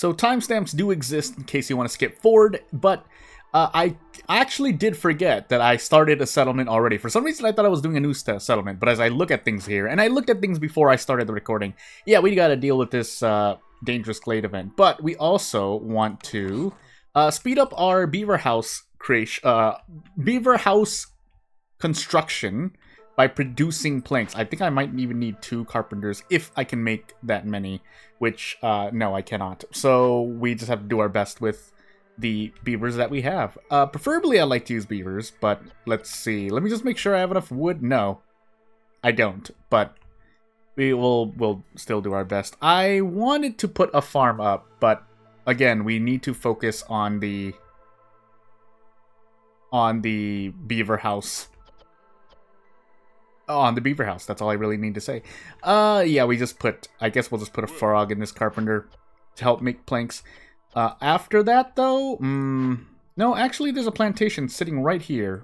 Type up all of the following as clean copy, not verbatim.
So timestamps do exist in case you want to skip forward, but I actually did forget that I started a settlement already. For some reason, I thought I was doing a new settlement, but as I look at things here, and I looked at things before I started the recording, yeah, we got to deal with this dangerous glade event. But we also want to speed up our beaver house creation, beaver house construction by producing planks. I think I might even need 2 carpenters if I can make that many, which no, I cannot. So we just have to do our best with the beavers that we have. Preferably I like to use beavers, but let's see. Let me just make sure I have enough wood. No, I don't, but we'll still do our best. I wanted to put a farm up, but again, we need to focus on the beaver house. On the beaver house, that's all I really need to say. Yeah, I guess we'll just put a frog in this carpenter to help make planks. After that, though, no, actually, there's a plantation sitting right here.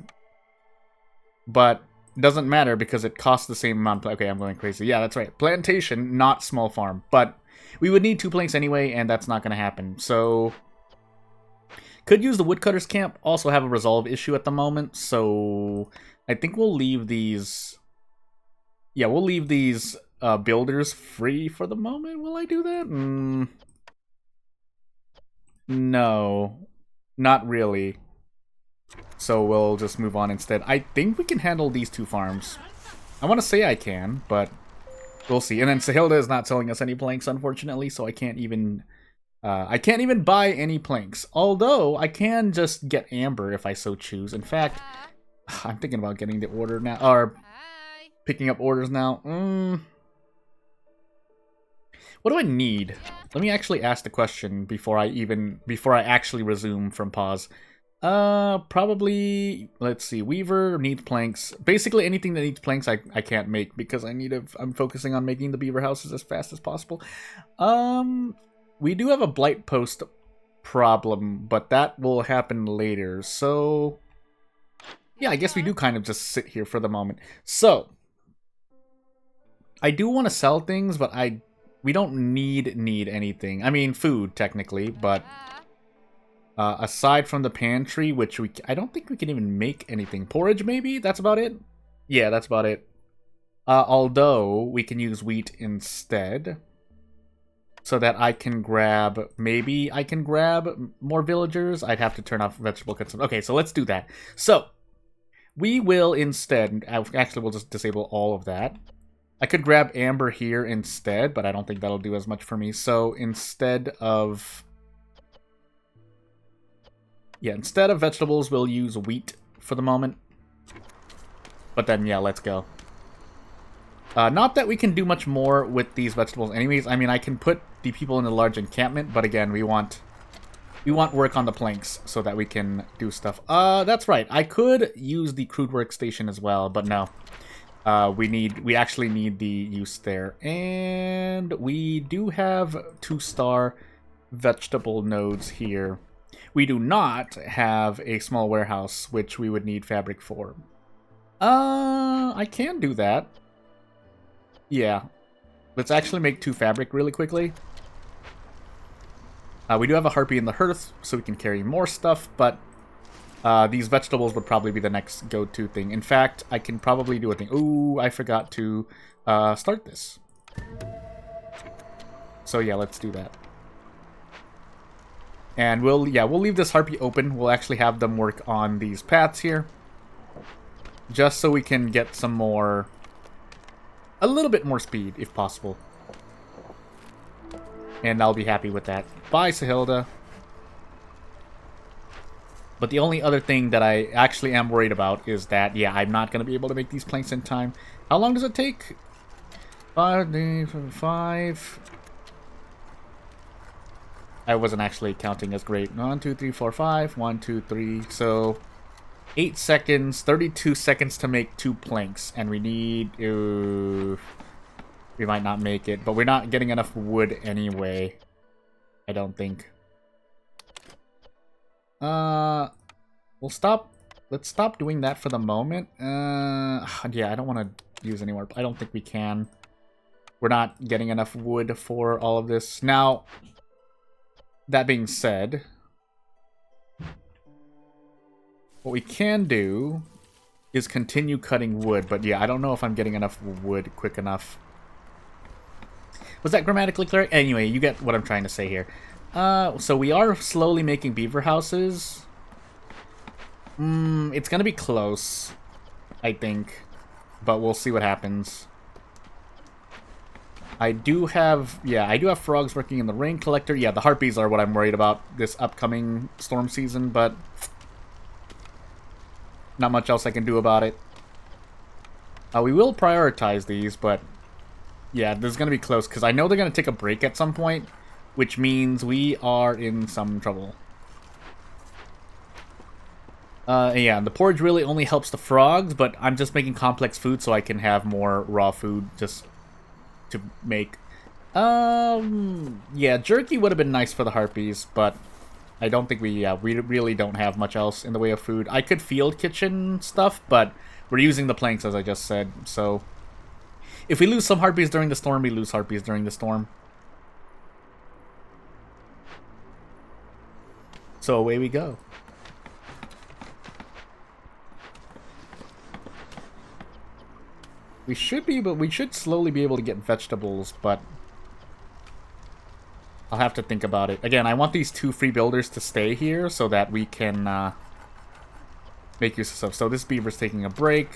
But it doesn't matter because it costs the same amount. Okay, I'm going crazy. Yeah, that's right. Plantation, not small farm. But we would need 2 planks anyway, and that's not going to happen. So, could use the woodcutter's camp. Also have a resolve issue at the moment. So, I think we'll leave these... Yeah, we'll leave these builders free for the moment. Will I do that? No, not really. So we'll just move on instead. I think we can handle these 2 farms. I want to say I can, but we'll see. And then Sahilda is not selling us any planks, unfortunately, so I can't even buy any planks. Although I can just get amber if I so choose. In fact, I'm thinking about getting the order now, or picking up orders now. What do I need? Let me actually ask the question before I actually resume from pause. Probably, let's see, Weaver needs planks. Basically anything that needs planks I can't make because I'm focusing on making the beaver houses as fast as possible. We do have a blight post problem, but that will happen later. So yeah, I guess we do kind of just sit here for the moment. So I do want to sell things, but we don't need anything. I mean, food, technically, but aside from the pantry, which I don't think we can even make anything. Porridge, maybe? That's about it? Yeah, that's about it. Although, we can use wheat instead. So that maybe I can grab more villagers. I'd have to turn off vegetable consumption. Okay, so let's do that. So, we will instead, actually we'll just disable all of that. I could grab amber here instead, but I don't think that'll do as much for me. So instead of vegetables, we'll use wheat for the moment. But then, yeah, let's go. Not that we can do much more with these vegetables anyways. I mean, I can put the people in a large encampment, but again, we want work on the planks so that we can do stuff. That's right. I could use the crude workstation as well, but no. We actually need the use there. And we do have 2-star vegetable nodes here. We do not have a small warehouse, which we would need fabric for. I can do that. Yeah. Let's actually make 2 fabric really quickly. We do have a harpy in the hearth, so we can carry more stuff, but these vegetables would probably be the next go-to thing. In fact, I can probably do a thing. Ooh, I forgot to start this. So yeah, let's do that. And we'll leave this harpy open. We'll actually have them work on these paths here. Just so we can get a little bit more speed, if possible. And I'll be happy with that. Bye, Sahilda. But the only other thing that I actually am worried about is that, yeah, I'm not going to be able to make these planks in time. How long does it take? 5. I wasn't actually counting as great. 1, 2, 3, 4, 5. 1, 2, 3. So 8 seconds, 32 seconds to make 2 planks. And we need... we might not make it, but we're not getting enough wood anyway. I don't think. Let's stop doing that for the moment. Yeah, I don't want to use any more. I don't think we can. We're not getting enough wood for all of this. Now, That being said, what we can do is continue cutting wood, but yeah, I don't know if I'm getting enough wood quick enough. Was that grammatically clear? Anyway, you get what I'm trying to say here. So we are slowly making beaver houses. It's gonna be close, I think, but we'll see what happens. I do have frogs working in the rain collector. Yeah, the harpies are what I'm worried about this upcoming storm season, but not much else I can do about it. We will prioritize these, but yeah, this is going to be close, because I know they're going to take a break at some point, which means we are in some trouble. Yeah, the porridge really only helps the frogs, but I'm just making complex food so I can have more raw food just to make. Yeah, jerky would have been nice for the harpies, but I don't think we really don't have much else in the way of food. I could field kitchen stuff, but we're using the planks, as I just said, so if we lose some harpies during the storm, we lose harpies during the storm. So away we go. We should slowly be able to get vegetables, but I'll have to think about it. Again, I want these 2 free builders to stay here so that we can make use of stuff. So this beaver's taking a break.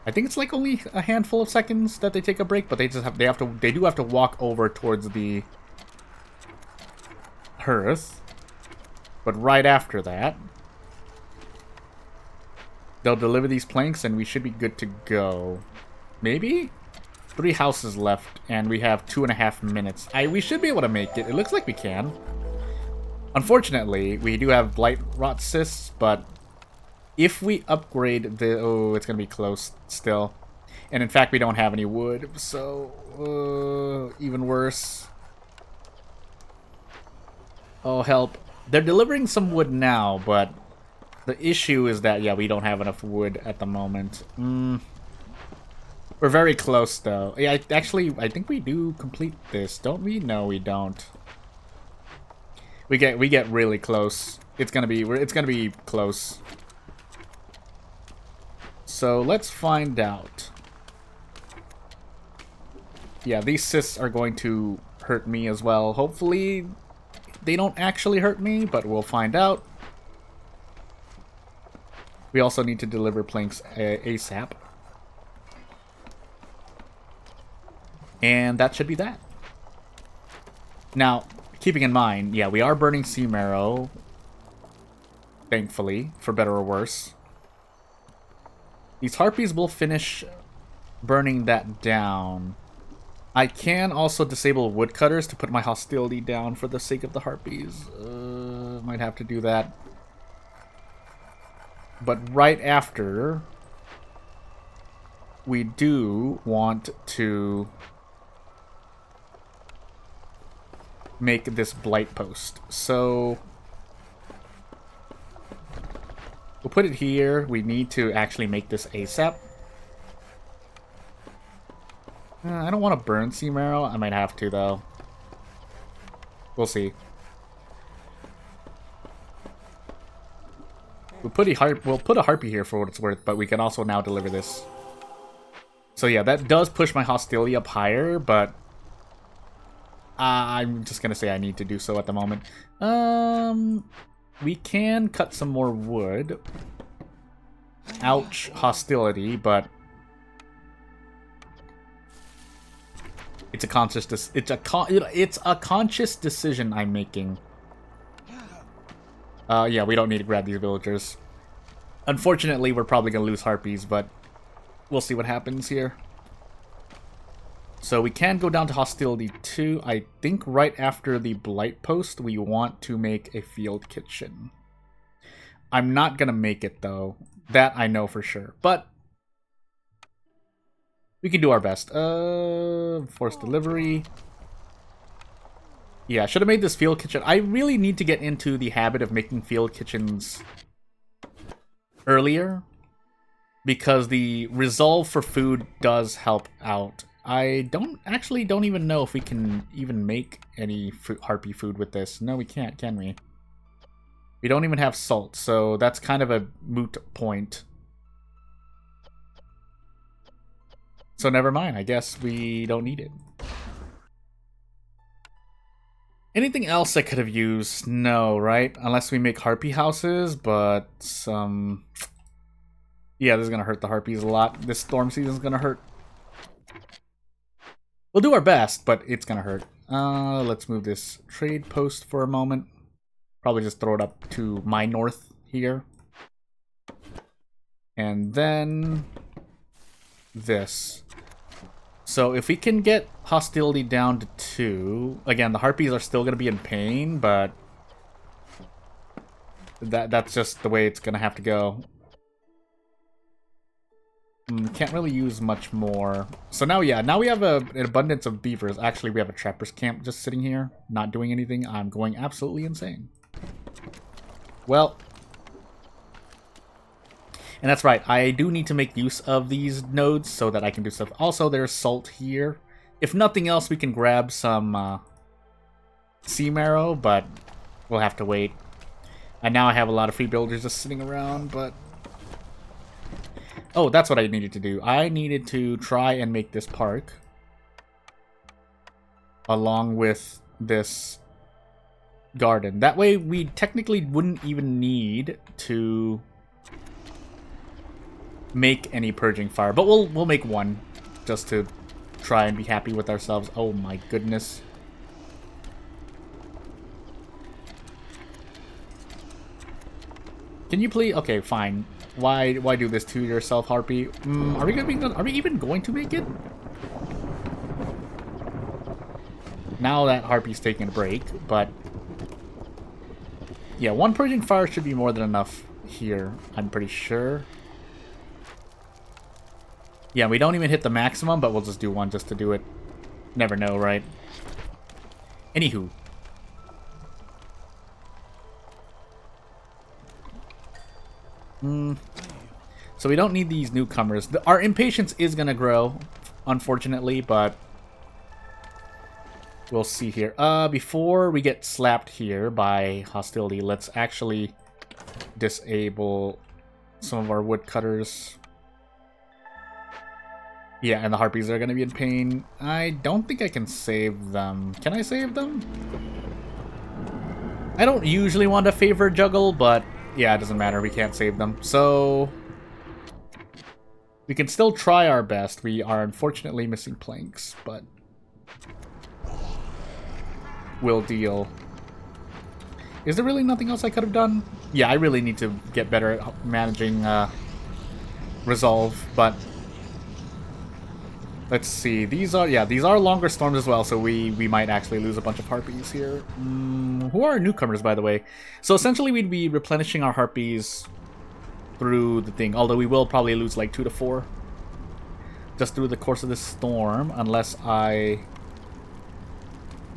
I think it's like only a handful of seconds that they take a break, but they do have to walk over towards the hearth. But right after that, they'll deliver these planks and we should be good to go. Maybe? 3 houses left and we have 2.5 minutes. We should be able to make it. It looks like we can. Unfortunately, we do have blight rot cysts, but if we upgrade the... Oh, it's going to be close still. And in fact, we don't have any wood, so... even worse. Oh, help. They're delivering some wood now, but the issue is that, yeah, we don't have enough wood at the moment. We're very close, though. Yeah, I think we do complete this, don't we? No, we don't. We get really close. It's gonna be close. So let's find out. Yeah, these cysts are going to hurt me as well. Hopefully, they don't actually hurt me, but we'll find out. We also need to deliver planks ASAP. And that should be that. Now, keeping in mind, yeah, we are burning sea marrow. Thankfully, for better or worse. These harpies will finish burning that down. I can also disable woodcutters to put my hostility down for the sake of the harpies. Might have to do that. But right after, we do want to make this blight post. So we'll put it here. We need to actually make this ASAP. I don't want to burn sea marrow. I might have to, though. We'll see. We'll put a harpy here for what it's worth, but we can also now deliver this. So yeah, that does push my hostility up higher, but I'm just gonna say I need to do so at the moment. We can cut some more wood. Ouch, hostility, but it's a conscious decision I'm making. Yeah, we don't need to grab these villagers. Unfortunately, we're probably gonna lose harpies, but we'll see what happens here. So we can go down to hostility 2. I think right after the blight post, we want to make a field kitchen. I'm not gonna make it, though. That I know for sure. But we can do our best. Forced delivery. Yeah, I should have made this field kitchen. I really need to get into the habit of making field kitchens earlier, because the resolve for food does help out I don't even know if we can even make any harpy food with this. No, we can't, can we? We don't even have salt, so that's kind of a moot point. So never mind, I guess we don't need it. Anything else I could have used? No, right? Unless we make harpy houses, but yeah, this is gonna hurt the harpies a lot. This storm season's gonna hurt. We'll do our best, but it's gonna hurt. Let's move this trade post for a moment. Probably just throw it up to my north here. And then this. So if we can get hostility down to 2, again, the harpies are still going to be in pain, but that's just the way it's going to have to go. Can't really use much more. So now, yeah, now we have an abundance of beavers. Actually, we have a trapper's camp just sitting here, not doing anything. I'm going absolutely insane. Well, and that's right, I do need to make use of these nodes so that I can do stuff. Also, there's salt here. If nothing else, we can grab some sea marrow, but we'll have to wait. And now I have a lot of free builders just sitting around, but... Oh, that's what I needed to do. I needed to try and make this park. Along with this garden. That way, we technically wouldn't even need to make any purging fire, but we'll make one just to try and be happy with ourselves. Oh my goodness. Can you please? Okay, fine. Why do this to yourself, Harpy? Are we even going to make it? Now that Harpy's taking a break, but yeah, one purging fire should be more than enough here, I'm pretty sure. Yeah, we don't even hit the maximum, but we'll just do one just to do it. Never know, right? Anywho. So we don't need these newcomers. Our impatience is going to grow, unfortunately, but we'll see here. Before we get slapped here by hostility, let's actually disable some of our woodcutters. Yeah, and the harpies are going to be in pain. I don't think I can save them. Can I save them? I don't usually want to favor juggle, but yeah, it doesn't matter. We can't save them. So we can still try our best. We are unfortunately missing planks, but we'll deal. Is there really nothing else I could have done? Yeah, I really need to get better at managing resolve, but let's see. These are longer storms as well, so we might actually lose a bunch of harpies here. Who are our newcomers, by the way? So essentially we'd be replenishing our harpies through the thing, although we will probably lose like 2 to 4 just through the course of this storm, unless I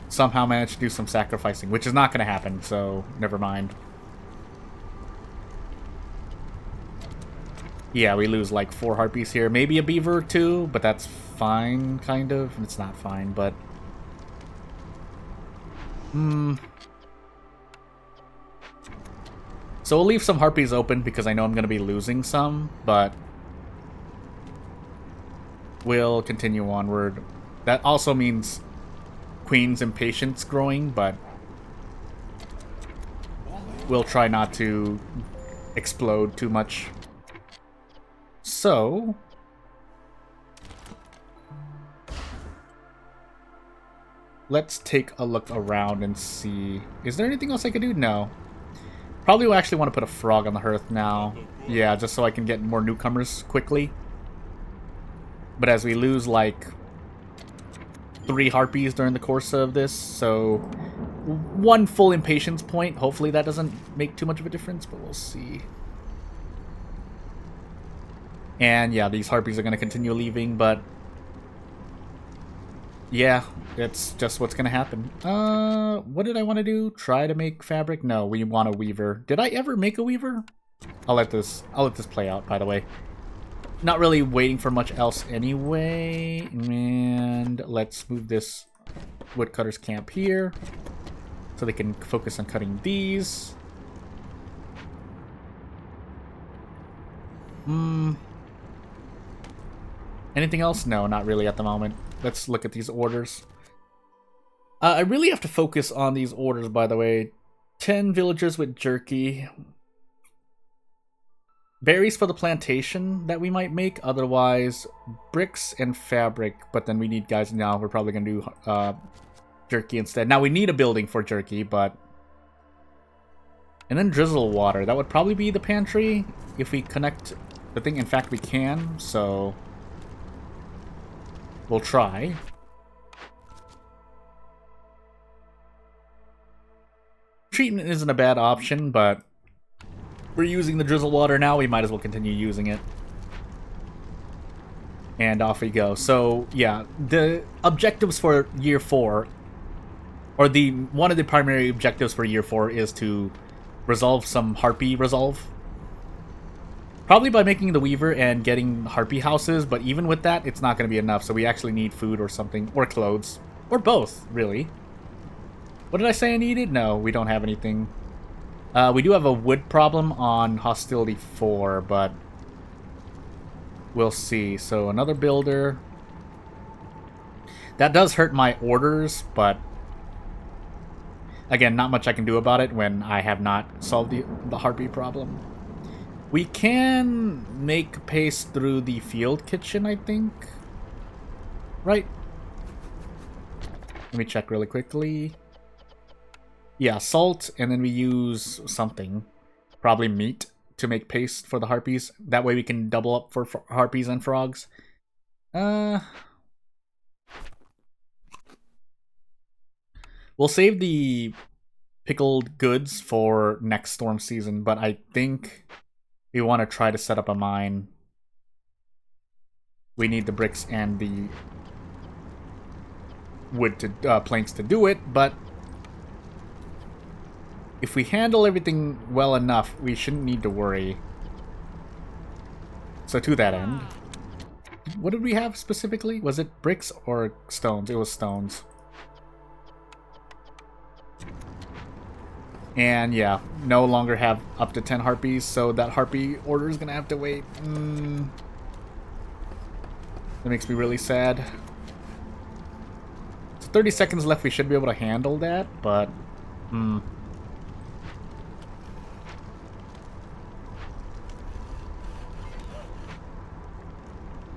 somehow manage to do some sacrificing, which is not going to happen, so never mind. Yeah, we lose like 4 harpies here. Maybe a beaver or 2, but that's fine, kind of. It's not fine, but... So we'll leave some harpies open because I know I'm going to be losing some, but we'll continue onward. That also means Queen's impatience growing, but we'll try not to explode too much. So let's take a look around and see. Is there anything else I could do? No. Probably will actually want to put a frog on the hearth now. Yeah, just so I can get more newcomers quickly. But as we lose like 3 harpies during the course of this, so 1 full impatience point. Hopefully that doesn't make too much of a difference, but we'll see. And yeah, these harpies are going to continue leaving, but yeah, it's just what's going to happen. What did I want to do? Try to make fabric? No, we want a weaver. Did I ever make a weaver? I'll let this play out, by the way. not really waiting for much else anyway. And let's move this woodcutter's camp here so they can focus on cutting these. Anything else? No, not really at the moment. Let's look at these orders. I really have to focus on these orders, by the way. 10 villagers with jerky. Berries for the plantation that we might make. Otherwise, bricks and fabric. But then we need guys now. We're probably going to do jerky instead. Now, we need a building for jerky, but... And then drizzle water. That would probably be the pantry if we connect the thing. In fact, we can, so... We'll try. Treatment isn't a bad option, but we're using the drizzle water now. We might as well continue using it. And off we go. So, yeah, the objectives for year 4, or one of the primary objectives for year 4 is to resolve some harpy resolve. Probably by making the weaver and getting harpy houses, but even with that, it's not going to be enough. So we actually need food or something, or clothes, or both, really. What did I say I needed? No, we don't have anything. We do have a wood problem on Hostility 4, but we'll see. So another builder. That does hurt my orders, but again, not much I can do about it when I have not solved the harpy problem. We can make paste through the field kitchen, I think. Right? Let me check really quickly. Yeah, salt, and then we use something. Probably meat to make paste for the harpies. That way we can double up for harpies and frogs. We'll save the pickled goods for next storm season, but I think we want to try to set up a mine. We need the bricks and the wood to planks to do it, but if we handle everything well enough, we shouldn't need to worry. So to that end, what did we have specifically? Was it bricks or stones? It was stones. And yeah, no longer have up to 10 harpies, so that harpy order is gonna have to wait. That makes me really sad. So 30 seconds left, we should be able to handle that, but...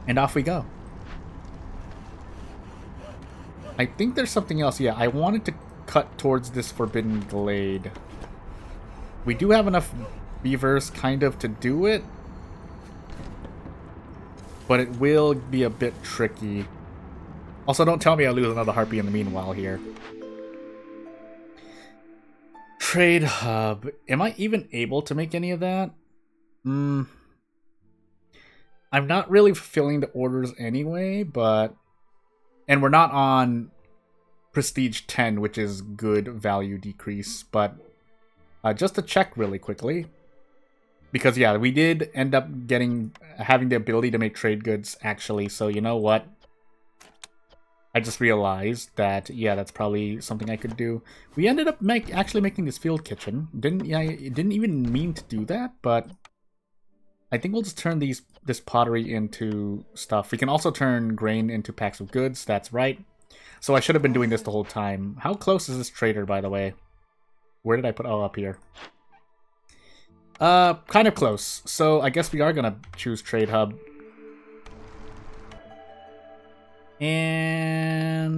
And off we go. I think there's something else. Yeah, I wanted to cut towards this forbidden glade. We do have enough beavers, kind of, to do it. But it will be a bit tricky. Also, don't tell me I lose another harpy in the meanwhile here. Trade hub. Am I even able to make any of that? I'm not really fulfilling the orders anyway, but... And we're not on Prestige 10, which is good value decrease, but... just to check really quickly. Because, yeah, we did end up having the ability to make trade goods, actually, so you know what? I just realized that, yeah, that's probably something I could do. We ended up actually making this field kitchen. Didn't even mean to do that, but... I think we'll just turn this pottery into stuff. We can also turn grain into packs of goods. That's right. So I should have been doing this the whole time. How close is this trader, by the way? Where did I put... Oh, up here. Kind of close. So I guess we are gonna choose trade hub. And...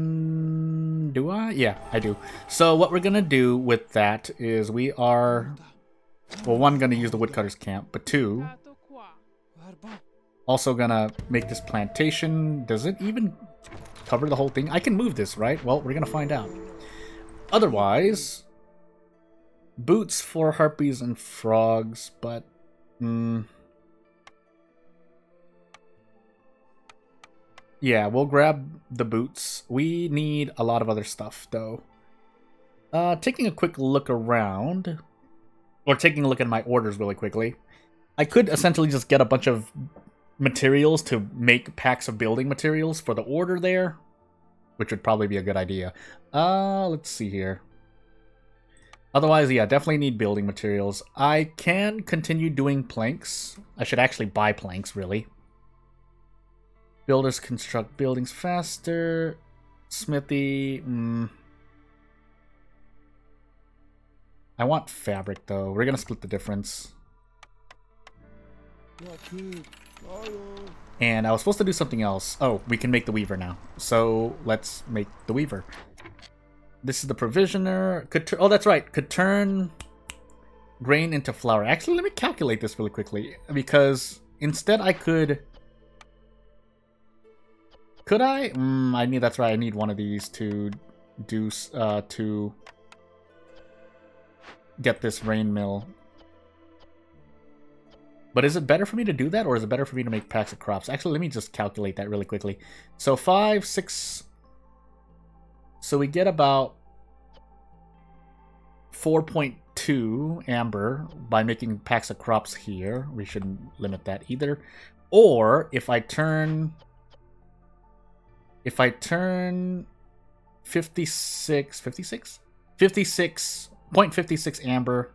do I? Yeah, I do. So what we're gonna do with that is we are... Well, one, gonna use the woodcutter's camp, but two... Also gonna make this plantation. Does it even cover the whole thing? I can move this, right? Well, we're gonna find out. Otherwise, boots for harpies and frogs, but... Yeah, we'll grab the boots. We need a lot of other stuff, though. Taking a quick look around, or taking a look at my orders really quickly, I could essentially just get a bunch of materials to make packs of building materials for the order there, which would probably be a good idea. Let's see here. Otherwise, yeah, definitely need building materials. I can continue doing planks. I should actually buy planks, really. Builders construct buildings faster. Smithy. I want fabric, though. We're going to split the difference. And I was supposed to do something else. Oh, we can make the weaver now. So let's make the weaver. This is the provisioner. Oh, that's right. Could turn grain into flour. Actually, let me calculate this really quickly. Because instead I could... Could I? I need. That's right. I need one of these to do... to get this rain mill. But is it better for me to do that, or is it better for me to make packs of crops? Actually, let me just calculate that really quickly. So 5, 6... So we get about 4.2 amber by making packs of crops here. We shouldn't limit that either. Or if I turn 56.56 amber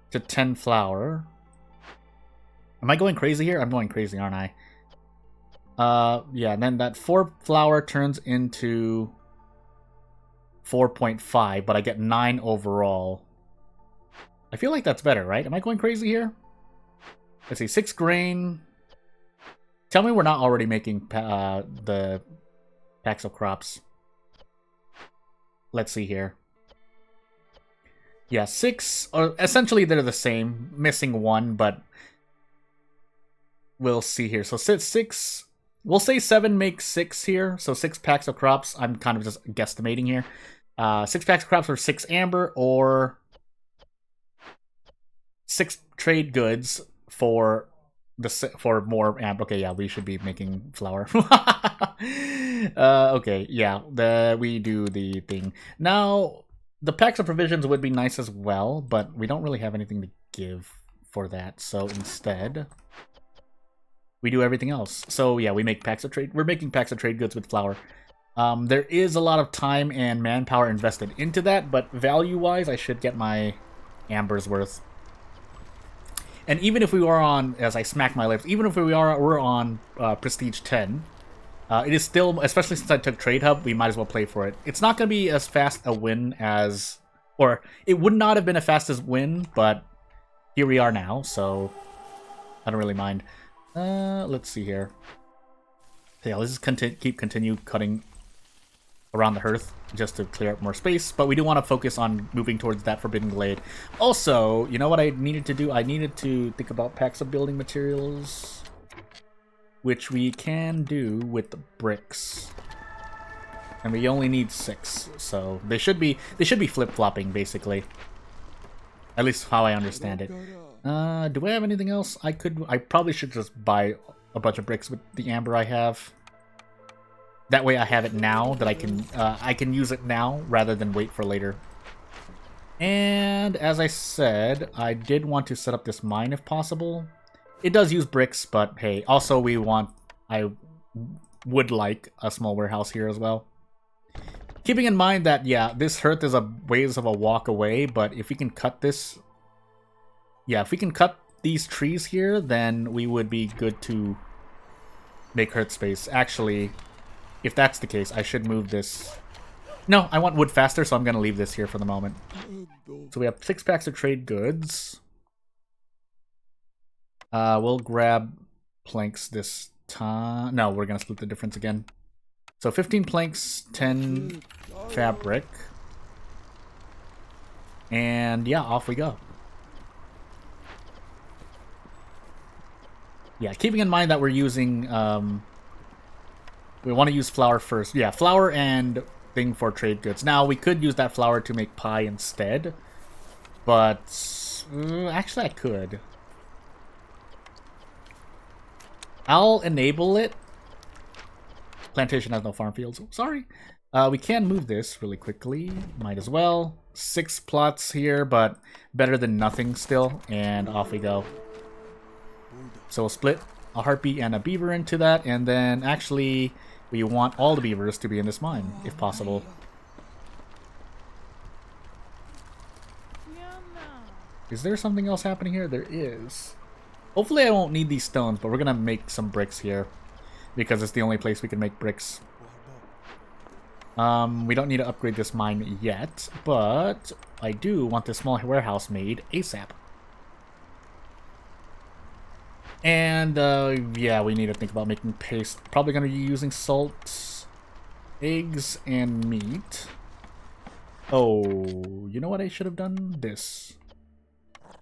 to 10 flour. Am I going crazy here? I'm going crazy, aren't I? Yeah, and then that 4 flour turns into 4.5, but I get 9 overall. I feel like that's better, right? Am I going crazy here? Let's see, 6 grain. Tell me we're not already making the packs of crops. Let's see here. Yeah, 6, or essentially they're the same, missing 1, but we'll see here. So 6, we'll say 7 makes 6 here, so 6 packs of crops. I'm kind of just guesstimating here. 6 packs of crops for 6 amber, or 6 trade goods for more amber. Okay, yeah, we should be making flour. Okay, yeah, we do the thing. Now, the packs of provisions would be nice as well, but we don't really have anything to give for that. So instead, we do everything else. So yeah, we make packs of trade. We're making packs of trade goods with flour. There is a lot of time and manpower invested into that, but value-wise, I should get my amber's worth. And even if we were on, as I smack my lips, even if we're on Prestige 10, it is still, especially since I took Trade Hub, we might as well play for it. It's not going to be as fast a win as, or it would not have been a fastest win, but here we are now, so I don't really mind. Let's see here. Yeah, let's just continue cutting around the hearth just to clear up more space, but we do want to focus on moving towards that Forbidden Glade. Also, you know what I needed to do? I needed to think about packs of building materials, which we can do with the bricks. And we only need 6, so they should be flip-flopping, basically. At least how I understand it. Do I have anything else? I probably should just buy a bunch of bricks with the amber I have. That way I have it now, that I can use it now, rather than wait for later. And, as I said, I did want to set up this mine if possible. It does use bricks, but hey, also I would like a small warehouse here as well. Keeping in mind that, yeah, this hearth is a ways of a walk away, but if we can cut this... Yeah, if we can cut these trees here, then we would be good to make hearth space. Actually, if that's the case, I should move this... No, I want wood faster, so I'm going to leave this here for the moment. So we have 6 packs of trade goods. We'll grab planks this time. No, we're going to split the difference again. So 15 planks, 10 fabric. And yeah, off we go. Yeah, keeping in mind that we're using... we want to use flour first. Yeah, flour and thing for trade goods. Now, we could use that flour to make pie instead. But... actually, I could. I'll enable it. Plantation has no farm fields. Sorry. We can move this really quickly. Might as well. 6 plots here, but better than nothing still. And off we go. So we'll split a harpy and a beaver into that, and then actually we want all the beavers to be in this mine, if possible. Is there something else happening here? There is. Hopefully I won't need these stones, but we're gonna make some bricks here, because it's the only place we can make bricks. We don't need to upgrade this mine yet, but I do want this small warehouse made ASAP. And, yeah, we need to think about making paste. Probably going to be using salt, eggs, and meat. Oh, you know what I should have done? This.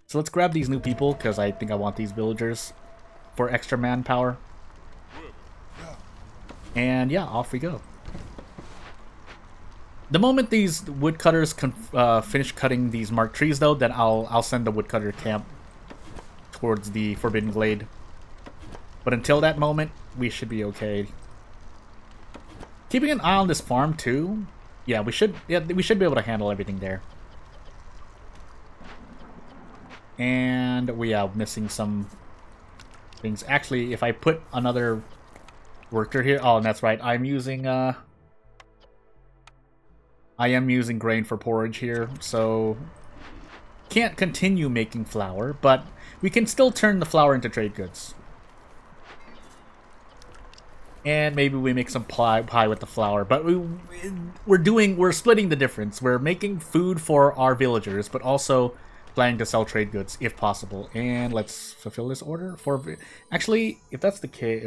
So let's grab these new people, because I think I want these villagers for extra manpower. And, yeah, off we go. The moment these woodcutters finish cutting these marked trees, though, then I'll send the woodcutter camp towards the Forbidden Glade. But until that moment, we should be okay. Keeping an eye on this farm too. Yeah, we should be able to handle everything there. And we are missing some things. Actually, if I put another worker here, oh, and that's right. I am using grain for porridge here, so can't continue making flour, but we can still turn the flour into trade goods. And maybe we make some pie with the flour, but we're splitting the difference. We're making food for our villagers, but also planning to sell trade goods if possible. And let's fulfill this order for. Actually, if that's the case,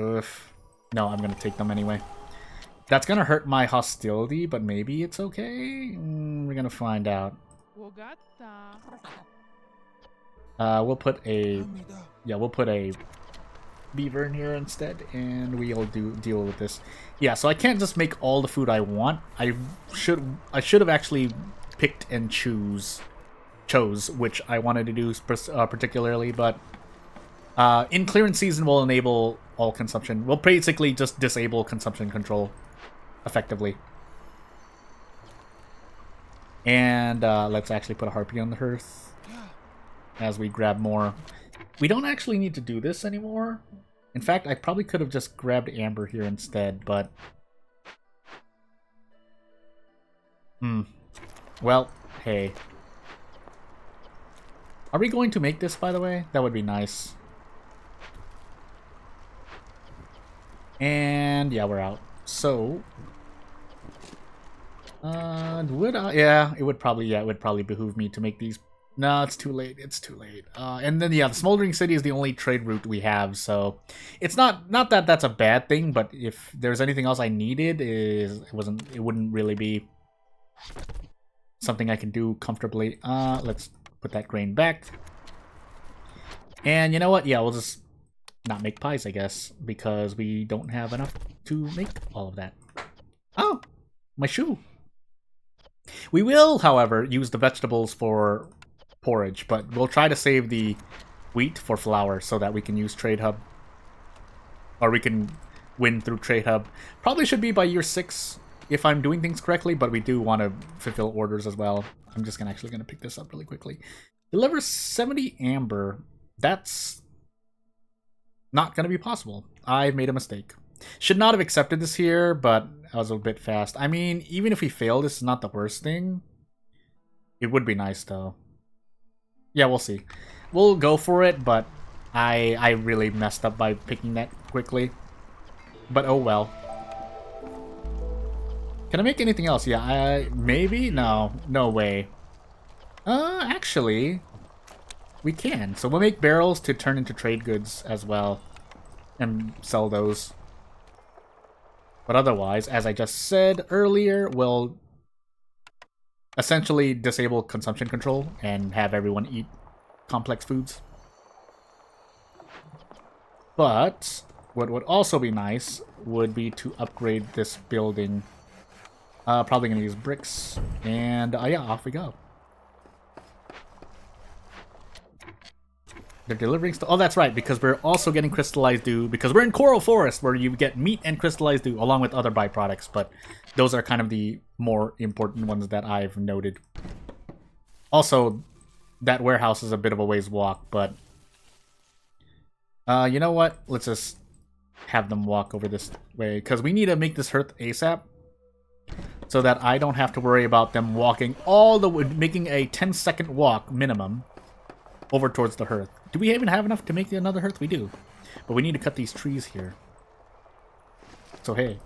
no, I'm gonna take them anyway. That's gonna hurt my hostility, but maybe it's okay. We're gonna find out. We'll put a beaver in here instead, and we'll deal with this. Yeah, so I can't just make all the food I want. I should have actually picked and chose which I wanted to do particularly, but in clearance season we'll enable all consumption. We'll basically just disable consumption control effectively. And let's actually put a harpy on the hearth as we grab more. We don't actually need to do this anymore. In fact, I probably could have just grabbed amber here instead, but... Well, hey. Are we going to make this, by the way? That would be nice. And yeah, we're out. So... would I? Yeah, it would probably behoove me to make these. No, it's too late. It's too late. And then yeah, the Smoldering City is the only trade route we have, so it's not that that's a bad thing. But if there's anything else I needed, it wouldn't really be something I can do comfortably. Let's put that grain back. And you know what? Yeah, we'll just not make pies, I guess, because we don't have enough to make all of that. Oh, my shoe. We will, however, use the vegetables for porridge, but we'll try to save the wheat for flour so that we can use Trade Hub. Or we can win through Trade Hub. Probably should be by year 6 if I'm doing things correctly, but we do want to fulfill orders as well. I'm just actually going to pick this up really quickly. Deliver 70 amber. That's not going to be possible. I've made a mistake. Should not have accepted this here, but I was a bit fast. I mean, even if we fail, this is not the worst thing. It would be nice, though. Yeah, we'll see. We'll go for it, but I really messed up by picking that quickly. But oh well. Can I make anything else? Yeah, maybe? No. No way. Actually, we can. So we'll make barrels to turn into trade goods as well. And sell those. But otherwise, as I just said earlier, we'll essentially disable consumption control and have everyone eat complex foods. But what would also be nice would be to upgrade this building. Probably going to use bricks. And yeah, off we go. They're delivering stuff. Oh, that's right, because we're also getting crystallized dew, because we're in Coral Forest, where you get meat and crystallized dew, along with other byproducts, but those are kind of the more important ones that I've noted. Also, that warehouse is a bit of a ways walk, but You know what? Let's just have them walk over this way, because we need to make this hearth ASAP, so that I don't have to worry about them walking all the way, making a 10-second walk minimum over towards the hearth. Do we even have enough to make another hearth? We do. But we need to cut these trees here. So hey.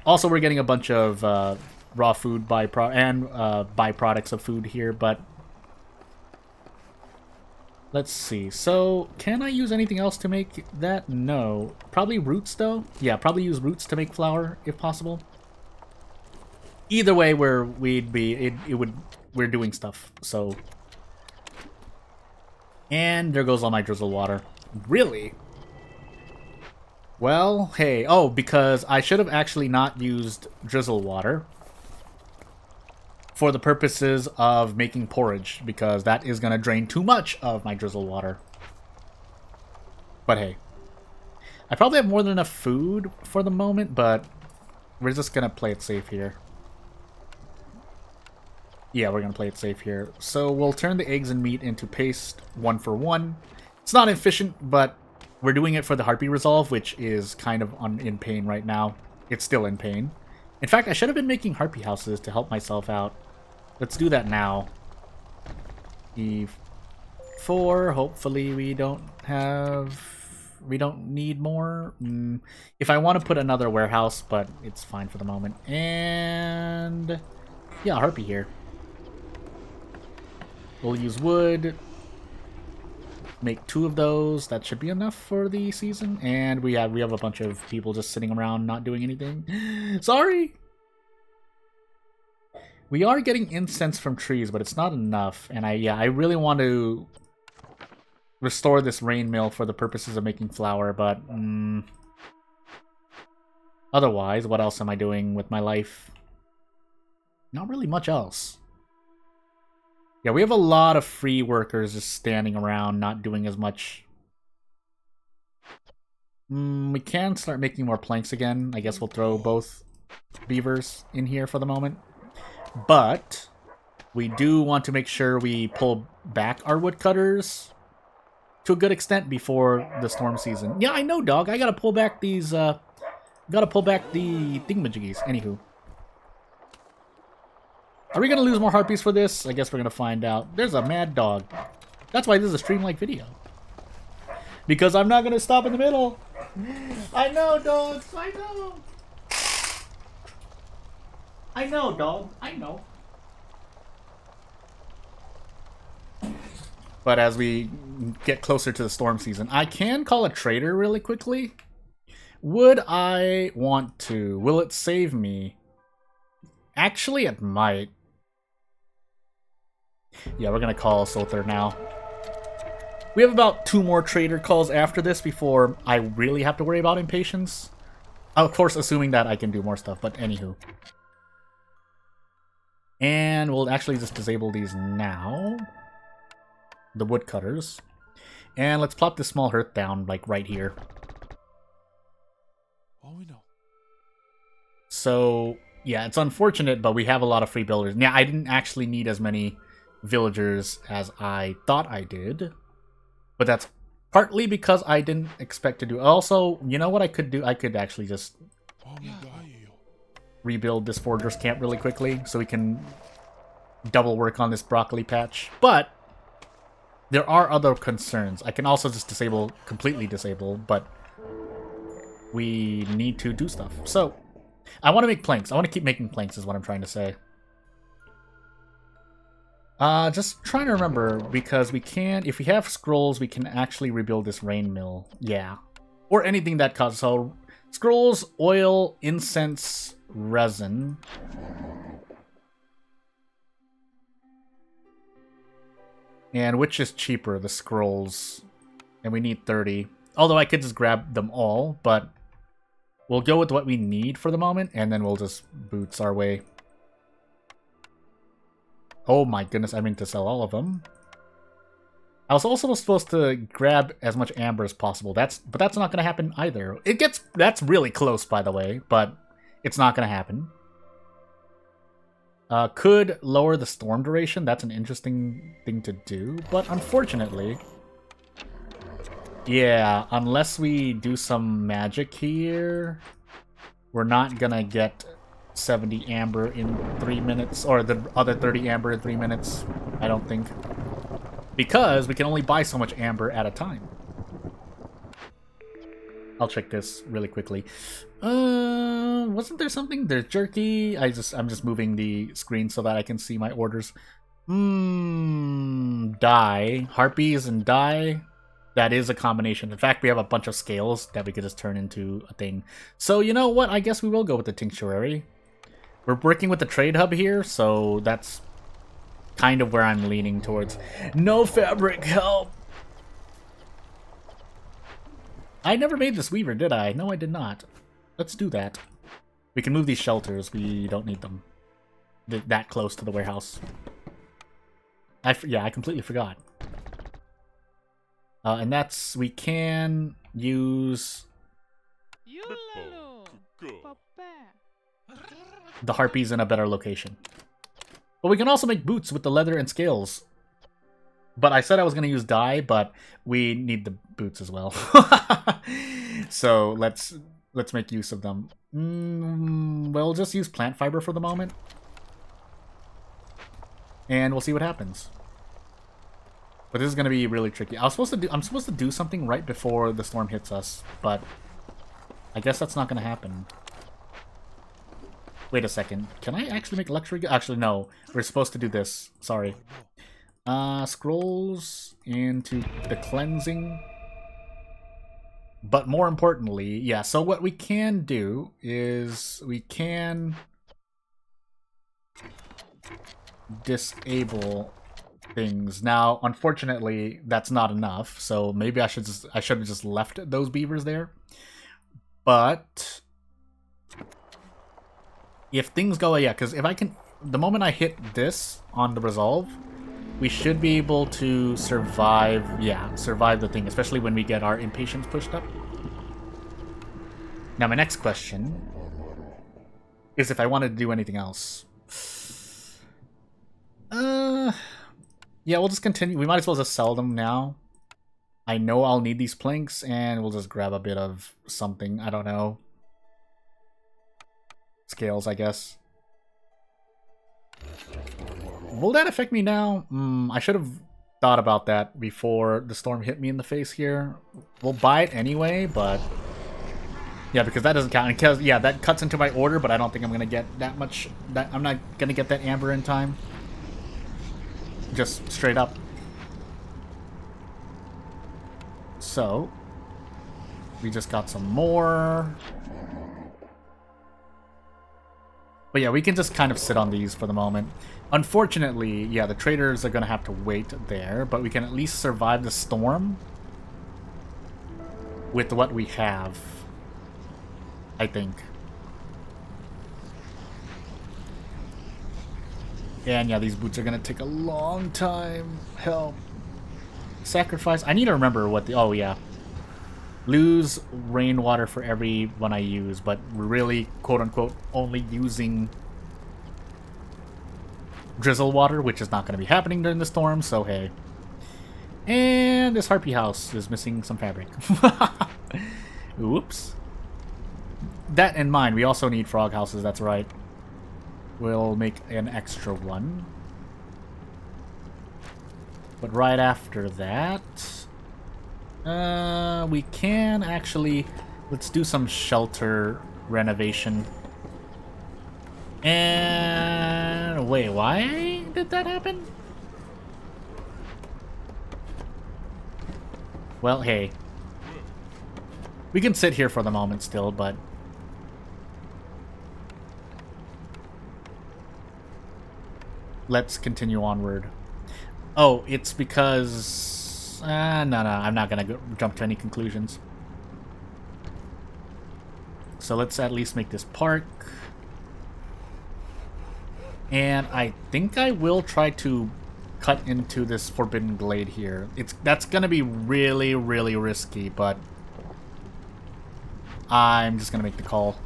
Also, we're getting a bunch of raw food byproducts of food here, but let's see. So, can I use anything else to make that? No. Probably roots, though? Yeah, probably use roots to make flour, if possible. Either way, we're doing stuff, so... And there goes all my drizzle water. Really? Well, hey. Oh, because I should have actually not used drizzle water for the purposes of making porridge, because that is going to drain too much of my drizzle water. But hey. I probably have more than enough food for the moment, but we're just going to play it safe here. Yeah, we're going to play it safe here. So we'll turn the eggs and meat into paste 1 for 1. It's not efficient, but we're doing it for the Harpy Resolve, which is kind of in pain right now. It's still in pain. In fact, I should have been making Harpy houses to help myself out. Let's do that now. E4, hopefully we don't need more. If I want to put another warehouse, but it's fine for the moment. And yeah, Harpy here. We'll use wood. Make 2 of those. That should be enough for the season. And we have a bunch of people just sitting around not doing anything. Sorry! We are getting incense from trees, but it's not enough. And I really want to restore this rain mill for the purposes of making flour, but otherwise, what else am I doing with my life? Not really much else. Yeah, we have a lot of free workers just standing around, not doing as much. We can start making more planks again. I guess we'll throw both beavers in here for the moment. But we do want to make sure we pull back our woodcutters to a good extent before the storm season. Yeah, I know, dog. I gotta pull back these, gotta pull back the thingamajiggies. Anywho. Are we gonna lose more harpies for this? I guess we're gonna find out. There's a mad dog. That's why this is a stream-like video. Because I'm not gonna stop in the middle. I know, dogs. I know. I know, dog. I know. But as we get closer to the storm season, I can call a trader really quickly. Would I want to? Will it save me? Actually, it might. Yeah, we're gonna call Sother now. We have about 2 more trader calls after this before I really have to worry about impatience. Of course, assuming that I can do more stuff, but anywho. And we'll actually just disable these now. The woodcutters. And let's plop this small hearth down, like, right here. Oh, we know. So, yeah, it's unfortunate, but we have a lot of free builders. Yeah, I didn't actually need as many villagers as I thought I did. But that's partly because I didn't expect to do... Also, you know what I could do? I could actually just rebuild this forger's camp really quickly so we can double work on this broccoli patch. But there are other concerns. I can also just completely disable, but we need to do stuff. So, I want to make planks. I want to keep making planks is what I'm trying to say. Just trying to remember, because we can, if we have scrolls, we can actually rebuild this rain mill. Yeah. Or anything that causes, so scrolls, oil, incense, resin. And which is cheaper, the scrolls? And we need 30. Although I could just grab them all, but we'll go with what we need for the moment, and then we'll just boots our way. Oh my goodness, I meant to sell all of them. I was also supposed to grab as much amber as possible. But that's not going to happen either. That's really close, by the way, but it's not going to happen. Could lower the storm duration. That's an interesting thing to do, but unfortunately, Yeah, unless we do some magic here, we're not gonna get 70 amber in 3 minutes, or the other 30 amber in 3 minutes, I don't think. Because we can only buy so much amber at a time. I'll check this really quickly. Wasn't there something? There's jerky. I'm just moving the screen so that I can see my orders. Dye. Harpies and dye. That is a combination. In fact, we have a bunch of scales that we could just turn into a thing. So, you know what? I guess we will go with the tinctuary. We're working with the trade hub here, so that's kind of where I'm leaning towards. No fabric, help! I never made this weaver, did I? No, I did not. Let's do that. We can move these shelters. We don't need them. That close to the warehouse. Yeah, I completely forgot. And that's... We can use... the harpies in a better location. But we can also make boots with the leather and scales. But I said I was going to use dye, but we need the boots as well. So let's make use of them. We'll just use plant fiber for the moment. And we'll see what happens. But this is going to be really tricky. I'm supposed to do something right before the storm hits us, but I guess that's not going to happen. Wait a second. Can I actually make luxury? Actually, no. We're supposed to do this. Sorry. Scrolls into the cleansing. But more importantly, yeah, so what we can do is we can disable things. Now, unfortunately, that's not enough, so maybe I should have just left those beavers there. But if things go, yeah, because if I can, the moment I hit this on the resolve, we should be able to survive, yeah, survive the thing, especially when we get our impatience pushed up. Now, my next question is if I wanted to do anything else. Yeah, we'll just continue. We might as well just sell them now. I know I'll need these planks, and we'll just grab a bit of something. I don't know. Scales, I guess. Will that affect me now? I should have thought about that before the storm hit me in the face here. We'll buy it anyway, but... yeah, because that doesn't count. Because, yeah, that cuts into my order, but I don't think I'm going to get that much... I'm not going to get that amber in time. Just straight up. So, we just got some more. But yeah, we can just kind of sit on these for the moment. Unfortunately, yeah, the traders are going to have to wait there, but we can at least survive the storm with what we have, I think. And yeah, these boots are going to take a long time. Help. Sacrifice. I need to remember what the... oh, yeah. Lose rainwater for every one I use, but we're really, quote-unquote, only using drizzle water, which is not going to be happening during the storm, so hey. And this harpy house is missing some fabric. Oops. That in mind, we also need frog houses, that's right. We'll make an extra one. But right after that... we can actually... let's do some shelter renovation. And... wait, why did that happen? Well, hey. We can sit here for the moment still, but... let's continue onward. Oh, it's because... no, I'm not gonna jump to any conclusions. So let's at least make this park. And I think I will try to cut into this forbidden glade here. That's gonna be really, really risky, but I'm just gonna make the call.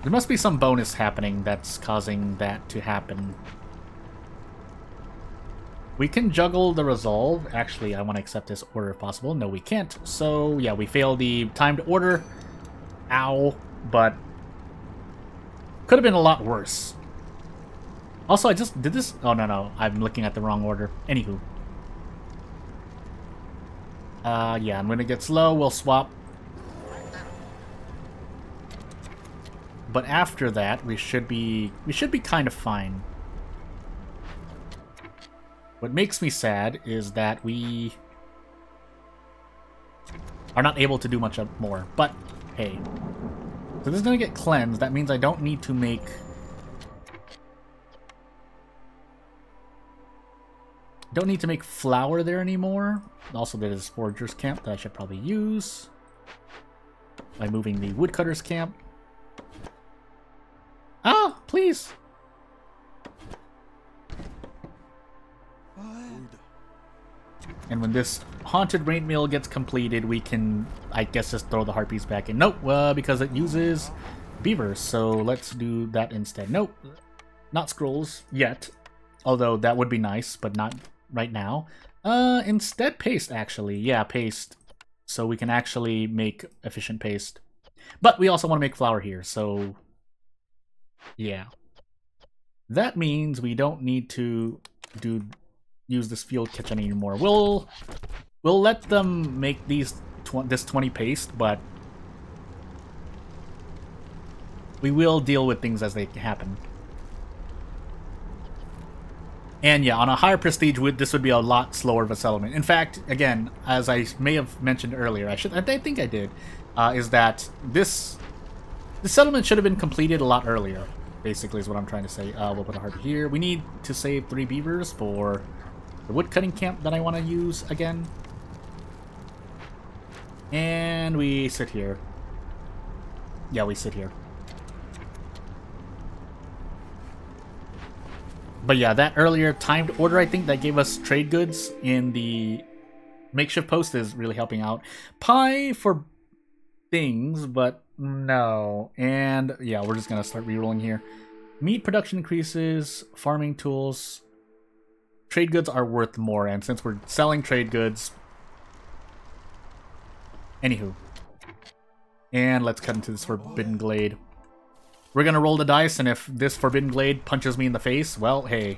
There must be some bonus happening that's causing that to happen. We can juggle the resolve. Actually, I want to accept this order if possible. No, we can't. So, yeah, we fail the timed order. Ow. But could have been a lot worse. Also, I just did this. Oh, no. I'm looking at the wrong order. Anywho. Yeah, and when it gets low, we'll swap. But after that, we should be kind of fine. What makes me sad is that we are not able to do much more. But, hey. So this is going to get cleansed. That means I don't need to make... Don't need to make flour there anymore. Also, there's Forger's Camp that I should probably use by moving the Woodcutter's Camp. Ah, please! And when this Haunted Rain Mill gets completed, we can, I guess, just throw the Harpies back in. Nope, because it uses beavers, so let's do that instead. Nope, not scrolls yet. Although that would be nice, but not right now. Instead paste, actually. Yeah, paste. So we can actually make efficient paste. But we also want to make flour here, so... yeah. That means we don't need to use this field kitchen anymore. We'll let them make this 20 paste, but we will deal with things as they happen. And yeah, on a higher prestige, this would be a lot slower of a settlement. In fact, again, as I may have mentioned earlier, I think I did, is that the settlement should have been completed a lot earlier. Basically, is what I'm trying to say. We'll put a harpy here. We need to save 3 beavers for the woodcutting camp that I want to use again. And we sit here. Yeah, we sit here. But yeah, that earlier timed order, I think, that gave us trade goods in the makeshift post is really helping out. Pie for things, but no. And yeah, we're just going to start rerolling here. Meat production increases, farming tools. Trade goods are worth more, and since we're selling trade goods... Anywho. And let's cut into this Forbidden Glade. We're gonna roll the dice, and if this Forbidden Glade punches me in the face, well, hey.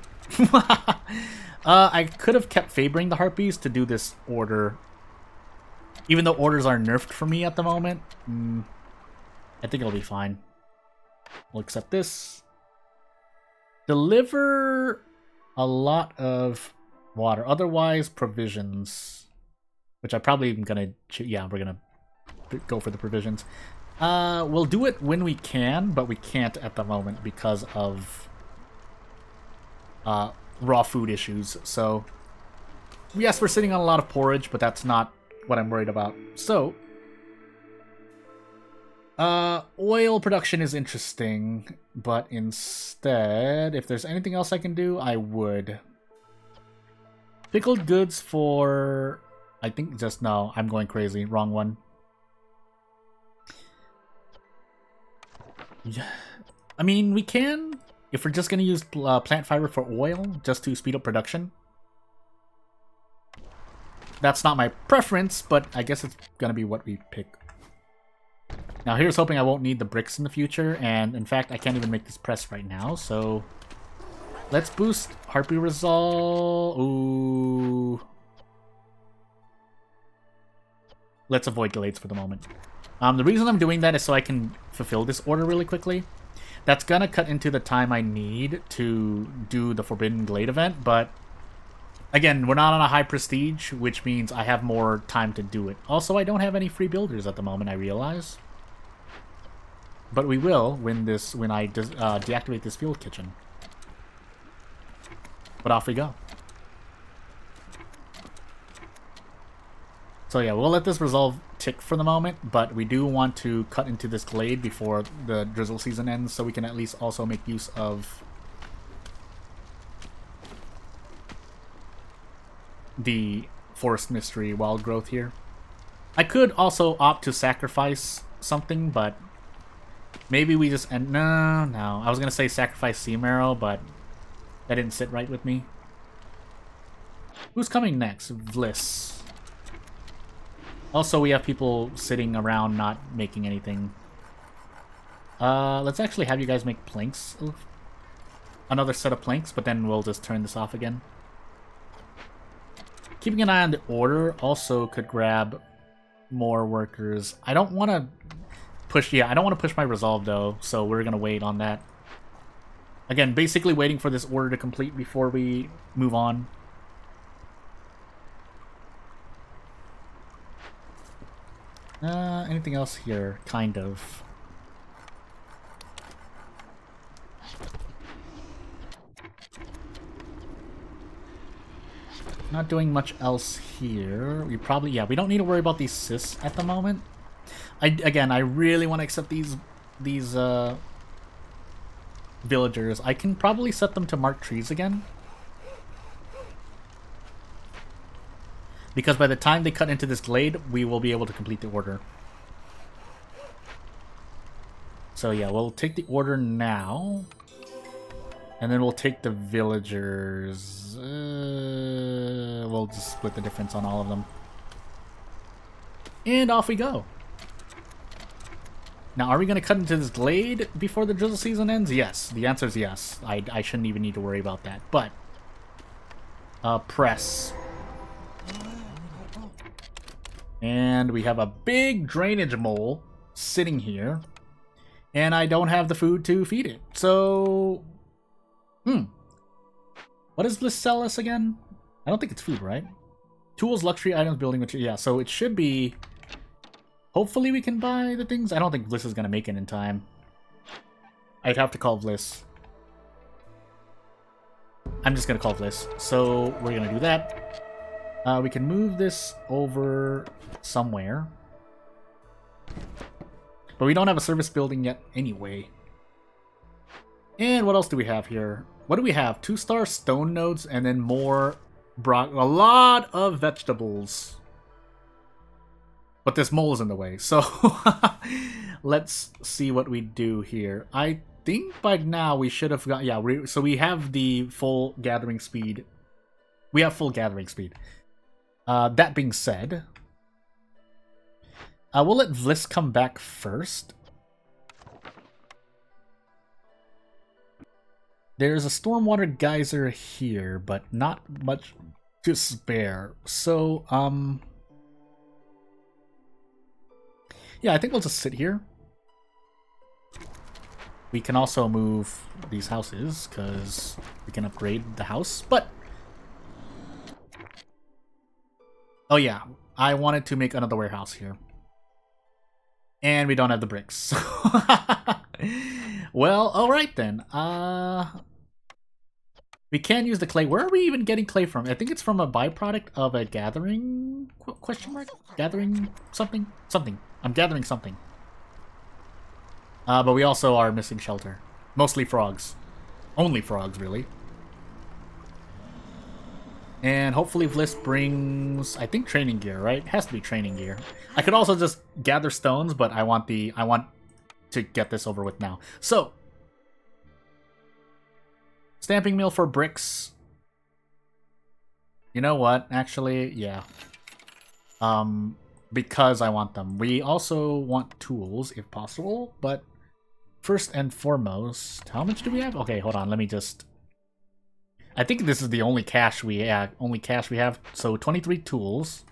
I could have kept favoring the Harpies to do this order. Even though orders are nerfed for me at the moment. I think it'll be fine. We'll accept this. Deliver a lot of water. Otherwise, provisions. Which I probably am gonna... yeah, we're gonna go for the provisions. We'll do it when we can, but we can't at the moment because of raw food issues. So, yes, we're sitting on a lot of porridge, but that's not what I'm worried about. So, oil production is interesting, but instead, if there's anything else I can do, I would. Pickled goods for... I think just... no, I'm going crazy. Wrong one. Yeah. I mean, we can, if we're just going to use plant fiber for oil, just to speed up production. That's not my preference, but I guess it's going to be what we pick. Now, here's hoping I won't need the bricks in the future, and in fact, I can't even make this press right now, so... let's boost Harpy Resolve. Ooh. Let's avoid Glades for the moment. The reason I'm doing that is so I can fulfill this order really quickly. That's gonna cut into the time I need to do the Forbidden Glade event, but again, we're not on a high prestige, which means I have more time to do it. Also, I don't have any free builders at the moment, I realize. But we will when I deactivate this field kitchen. But off we go. So yeah, we'll let this resolve tick for the moment, but we do want to cut into this glade before the drizzle season ends, so we can at least also make use of the Forest Mystery wild growth here. I could also opt to sacrifice something, but maybe we just end... no. I was going to say sacrifice Sea Marrow, but that didn't sit right with me. Who's coming next? Vliss. Also, we have people sitting around not making anything. Let's actually have you guys make planks. Another set of planks, but then we'll just turn this off again. Keeping an eye on the order also could grab more workers. I don't want to push, I don't want to push my resolve though, so we're going to wait on that. Again, basically waiting for this order to complete before we move on. Anything else here? Kind of. Not doing much else here. We probably, yeah, we don't need to worry about these cysts at the moment. Again, I really want to accept these villagers. I can probably set them to mark trees again. Because by the time they cut into this glade, we will be able to complete the order. So yeah, we'll take the order now. And then we'll take the villagers. We'll just split the difference on all of them. And off we go. Now, are we going to cut into this glade before the drizzle season ends? Yes. The answer is yes. I shouldn't even need to worry about that. But, press. And we have a big drainage mole sitting here. And I don't have the food to feed it. So... What does Bliss sell us again? I don't think it's food, right? Tools, luxury items, building material. Yeah, so it should be... Hopefully we can buy the things. I don't think Bliss is going to make it in time. I'd have to call Bliss. I'm just going to call Bliss. So we're going to do that. We can move this over somewhere. But we don't have a service building yet anyway. And what else do we have here? What do we have? 2-star stone nodes and then more a lot of vegetables. But this mole is in the way, so let's see what we do here. I think by now we should have got... Yeah, so we have the full gathering speed. We have full gathering speed. That being said, we'll let Vliss come back first. There's a stormwater geyser here, but not much to spare. So, yeah, I think we'll just sit here. We can also move these houses, because we can upgrade the house, but... Oh yeah, I wanted to make another warehouse here. And we don't have the bricks. Well, alright then. We can use the clay. Where are we even getting clay from? I think it's from a byproduct of a gathering... Question mark? Gathering something? Something. I'm gathering something. But we also are missing shelter. Mostly frogs. Only frogs, really. And hopefully Vliss brings, I think, training gear, right? It has to be training gear. I could also just gather stones, but I want to get this over with now. So, stamping mill for bricks. You know what? Actually, yeah. Because I want them. We also want tools, if possible, but first and foremost, how much do we have? Okay, hold on, let me just... I think this is the only cash we have. So 23 tools.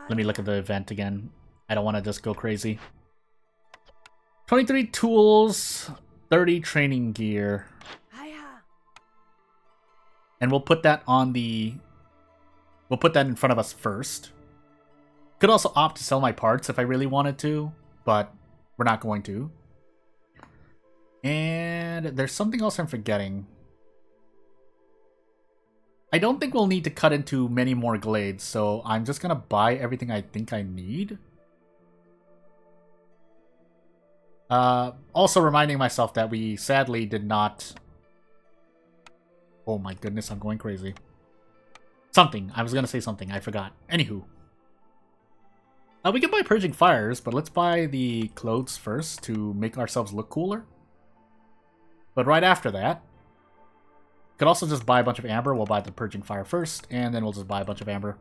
Let me look at the event again. I don't want to just go crazy. 23 tools, 30 training gear. And we'll put that on the... We'll put that in front of us first. Could also opt to sell my parts if I really wanted to, but we're not going to. And there's something else I'm forgetting. I don't think we'll need to cut into many more glades, so I'm just gonna buy everything I think I need. Also reminding myself that we sadly did not... Oh my goodness, I'm going crazy. Something. I was gonna say something. I forgot. Anywho. We can buy Purging Fires, but let's buy the clothes first to make ourselves look cooler. But right after that, Could also just buy a bunch of amber. We'll buy the purging fire first, and then we'll just buy a bunch of amber.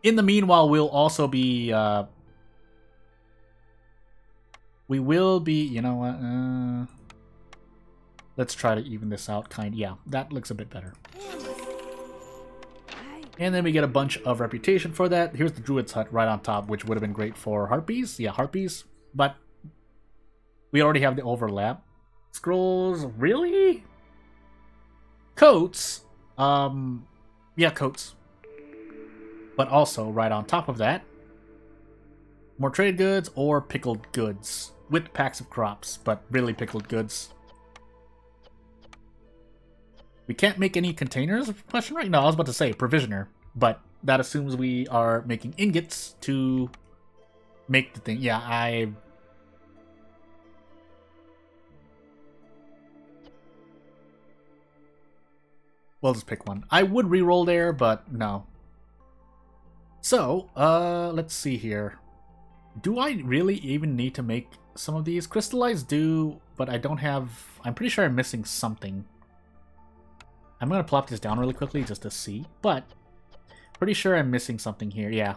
In the meanwhile, we'll also be... we will be... You know what? Let's try to even this out. Yeah, that looks a bit better. And then we get a bunch of reputation for that. Here's the Druid's Hut right on top, which would have been great for Harpies. Yeah, Harpies. But we already have the overlap. Scrolls, really? Coats? Yeah, coats. But also, right on top of that, more trade goods or pickled goods. With packs of crops, but really pickled goods. We can't make any containers? Question right? No, I was about to say provisioner, but that assumes we are making ingots to make the thing. Yeah, we'll just pick one. I would reroll there, but no. So, let's see here. Do I really even need to make some of these? Crystallize do, but I don't have... I'm pretty sure I'm missing something. I'm going to plop this down really quickly just to see, but pretty sure I'm missing something here. Yeah.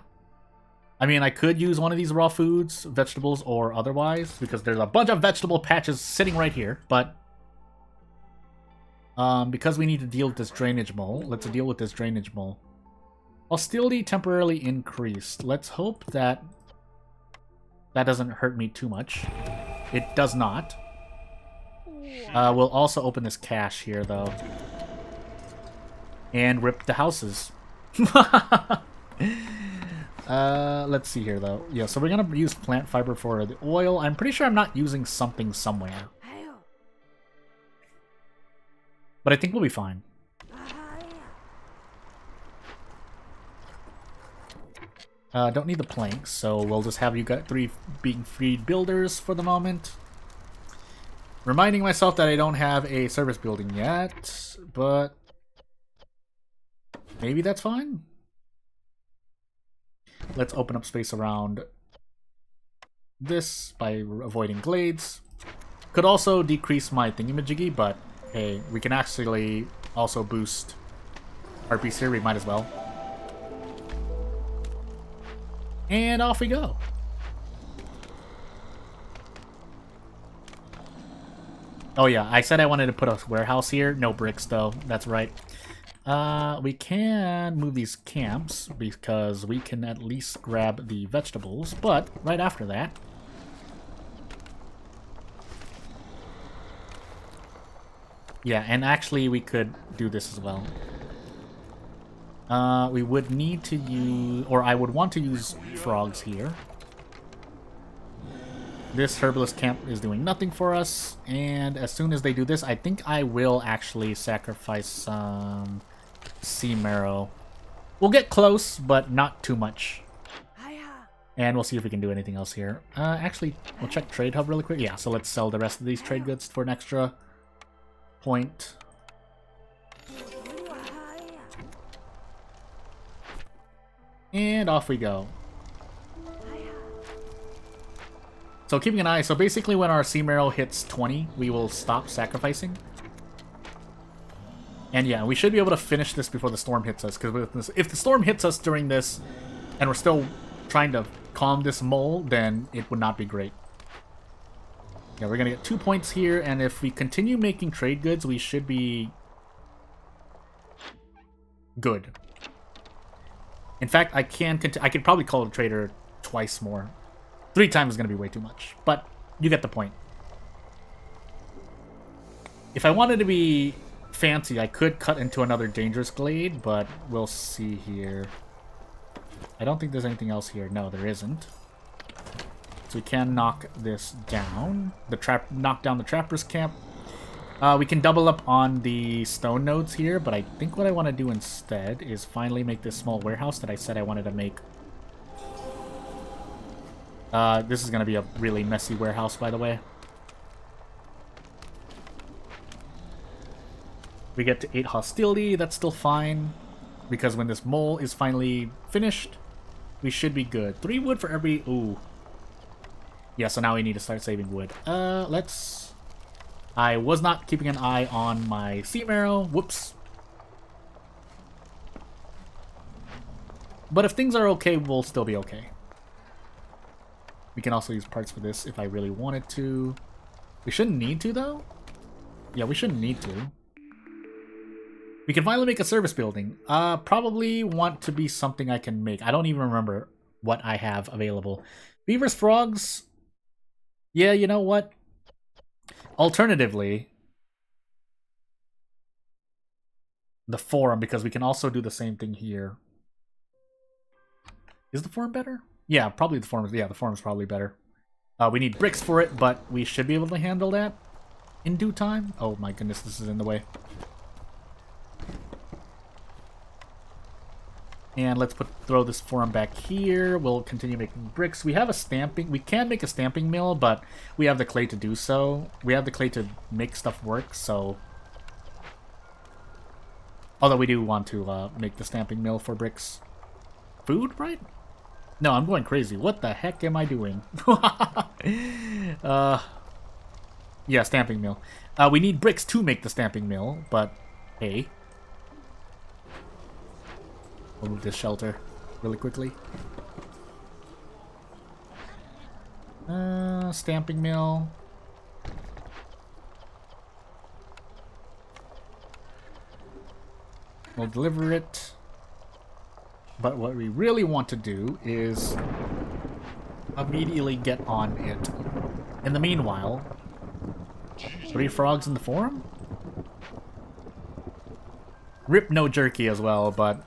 I mean, I could use one of these raw foods, vegetables, or otherwise, because there's a bunch of vegetable patches sitting right here, but because we need to deal with this drainage mole, let's deal with this drainage mole. Hostility temporarily increased. Let's hope that that doesn't hurt me too much. It does not. We'll also open this cache here, though. And rip the houses. Let's see here, though. Yeah, so we're going to use plant fiber for the oil. I'm pretty sure I'm not using something somewhere. But I think we'll be fine. Don't need the planks, so we'll just have you got 3 being freed builders for the moment. Reminding myself that I don't have a service building yet, but maybe that's fine. Let's open up space around this by avoiding glades. Could also decrease my thingamajiggy, but hey, we can actually also boost RPs here, we might as well. And off we go. Oh yeah, I said I wanted to put a warehouse here. No bricks though, that's right. We can move these camps because we can at least grab the vegetables, but right after that, yeah, and actually we could do this as well. We would need to use, or I would want to use frogs here. This herbalist camp is doing nothing for us, and as soon as they do this, I think I will actually sacrifice some sea marrow. We'll get close, but not too much. And we'll see if we can do anything else here. Actually, we'll check Trade Hub really quick. Yeah, so let's sell the rest of these trade goods for an extra point. And off we go. So keeping an eye, so basically when our sea marrow hits 20, we will stop sacrificing. And yeah, we should be able to finish this before the storm hits us, because if the storm hits us during this, and we're still trying to calm this mole, then it would not be great. Yeah, we're gonna get 2 points here, and if we continue making trade goods, we should be good. In fact, I could probably call a trader twice more. 3 times is going to be way too much, but you get the point. If I wanted to be fancy, I could cut into another dangerous glade, but we'll see here. I don't think there's anything else here. No, there isn't. So we can knock this down. Knock down the trapper's camp. We can double up on the stone nodes here, but I think what I want to do instead is finally make this small warehouse that I said I wanted to make. This is going to be a really messy warehouse, by the way. We get to 8 hostility. That's still fine, because when this mole is finally finished, we should be good. 3 wood for every... Ooh. Yeah, so now we need to start saving wood. Let's I was not keeping an eye on my sea marrow. Whoops. But if things are okay, we'll still be okay. We can also use parts for this if I really wanted to. We shouldn't need to, though. Yeah, we shouldn't need to. We can finally make a service building. Probably want to be something I can make. I don't even remember what I have available. Beavers, frogs. Yeah, you know what? Alternatively, the forum, because we can also do the same thing here. Is the forum better? Yeah, probably the forum. Yeah, the forum is probably better. We need bricks for it, but we should be able to handle that in due time. Oh my goodness, this is in the way. And let's throw this forum back here. We'll continue making bricks. We have a stamping. We can make a stamping mill, but we have the clay to do so. We have the clay to make stuff work, so... Although we do want to make the stamping mill for bricks. Food, right? No, I'm going crazy. What the heck am I doing? Yeah, stamping mill. We need bricks to make the stamping mill, but hey. We'll move this shelter really quickly. Stamping mill. We'll deliver it. But what we really want to do is immediately get on it. In the meanwhile, 3 frogs in the forum? Rip no jerky as well, but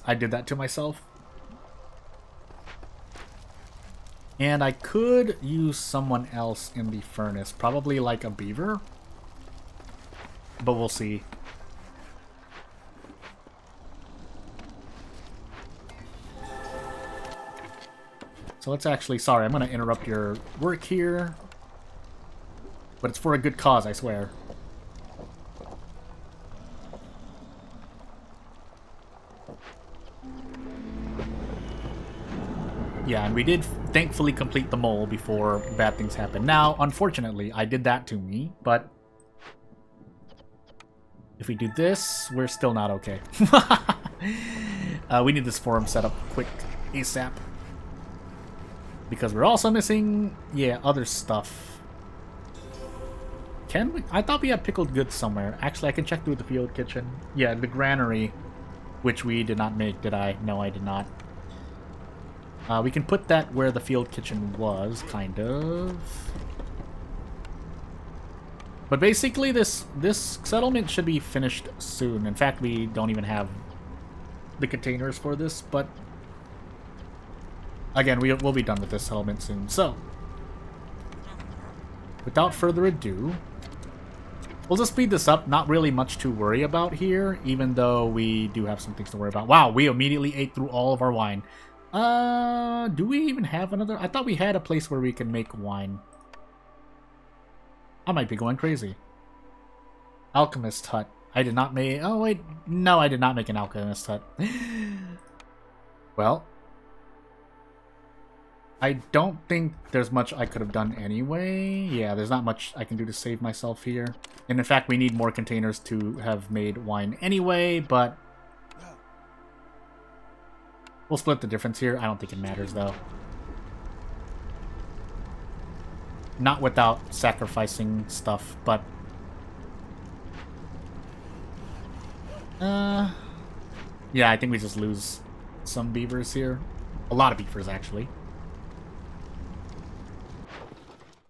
I did that to myself. And I could use someone else in the furnace, probably like a beaver. But we'll see. So let's actually, sorry, I'm going to interrupt your work here. But it's for a good cause, I swear. Yeah, and we did thankfully complete the mole before bad things happened. Now, unfortunately, I did that to me, but if we do this, we're still not okay. We need this forum set up quick, ASAP. Because we're also missing, yeah, other stuff. Can we? I thought we had pickled goods somewhere. Actually, I can check through the field kitchen. Yeah, the granary, which we did not make, did I? No, I did not. We can put that where the field kitchen was, kind of. But basically, this settlement should be finished soon. In fact, we don't even have the containers for this, but again, we'll be done with this settlement soon. So, without further ado, we'll just speed this up. Not really much to worry about here, even though we do have some things to worry about. Wow, we immediately ate through all of our wine. Do we even have another? I thought we had a place where we can make wine. I might be going crazy. Alchemist hut. I did not make... Oh, wait. No, I did not make an alchemist hut. Well, I don't think there's much I could have done anyway. Yeah, there's not much I can do to save myself here. And in fact, we need more containers to have made wine anyway, but we'll split the difference here. I don't think it matters, though. Not without sacrificing stuff, but... yeah, I think we just lose some beavers here. A lot of beavers, actually.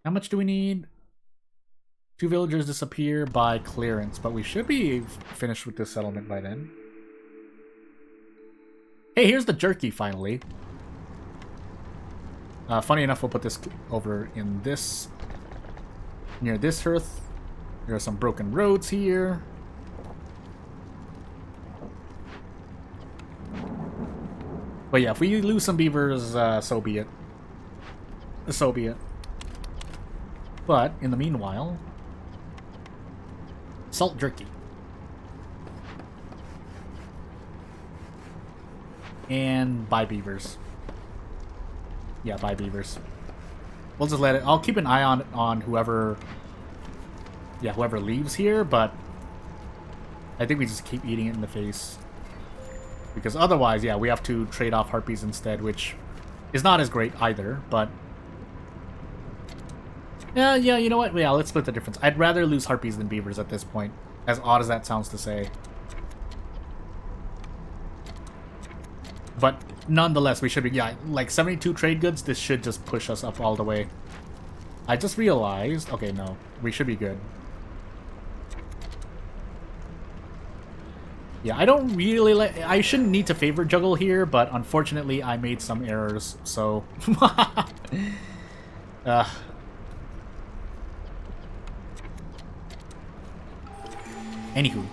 How much do we need? 2 villagers disappear by clearance, but we should be finished with this settlement by then. Hey, here's the jerky, finally. Funny enough, we'll put this over in this... near this hearth. There are some broken roads here. But yeah, if we lose some beavers, so be it. So be it. But, in the meanwhile... salt jerky. And buy beavers. Yeah, buy beavers. We'll just let it... I'll keep an eye on whoever... yeah, whoever leaves here, but I think we just keep eating it in the face. Because otherwise, yeah, we have to trade off harpies instead, which is not as great either, but... Yeah, you know what? Yeah, let's split the difference. I'd rather lose harpies than beavers at this point, as odd as that sounds to say. But nonetheless, we should be... Yeah, like 72 trade goods, this should just push us up all the way. I just realized... Okay, no. We should be good. Yeah, I don't really like... I shouldn't need to favor juggle here, but unfortunately I made some errors, so... Anywho.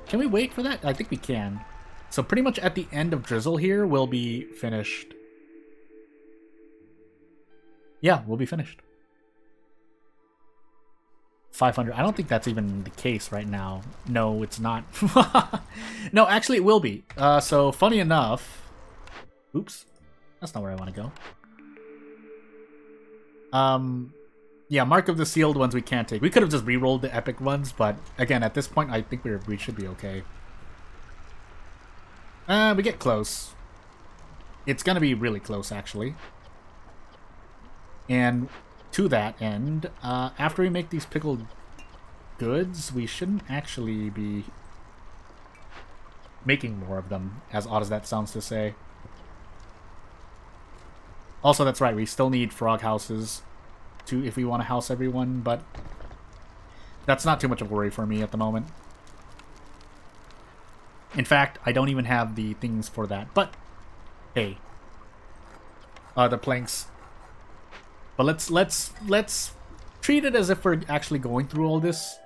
Can we wait for that? I think we can. So pretty much at the end of Drizzle here, we'll be finished. Yeah, we'll be finished. 500. I don't think that's even the case right now. No, it's not. No, actually it will be. So funny enough... Oops. That's not where I want to go. Yeah, Mark of the Sealed ones we can't take. We could have just re-rolled the epic ones, but again, at this point, I think we should be okay. We get close. It's gonna be really close, actually. And to that end, after we make these pickled goods, we shouldn't actually be making more of them, as odd as that sounds to say. Also, that's right, we still need frog houses to if we want to house everyone, but that's not too much of a worry for me at the moment. In fact, I don't even have the things for that, but hey, the planks. But let's treat it as if we're actually going through all this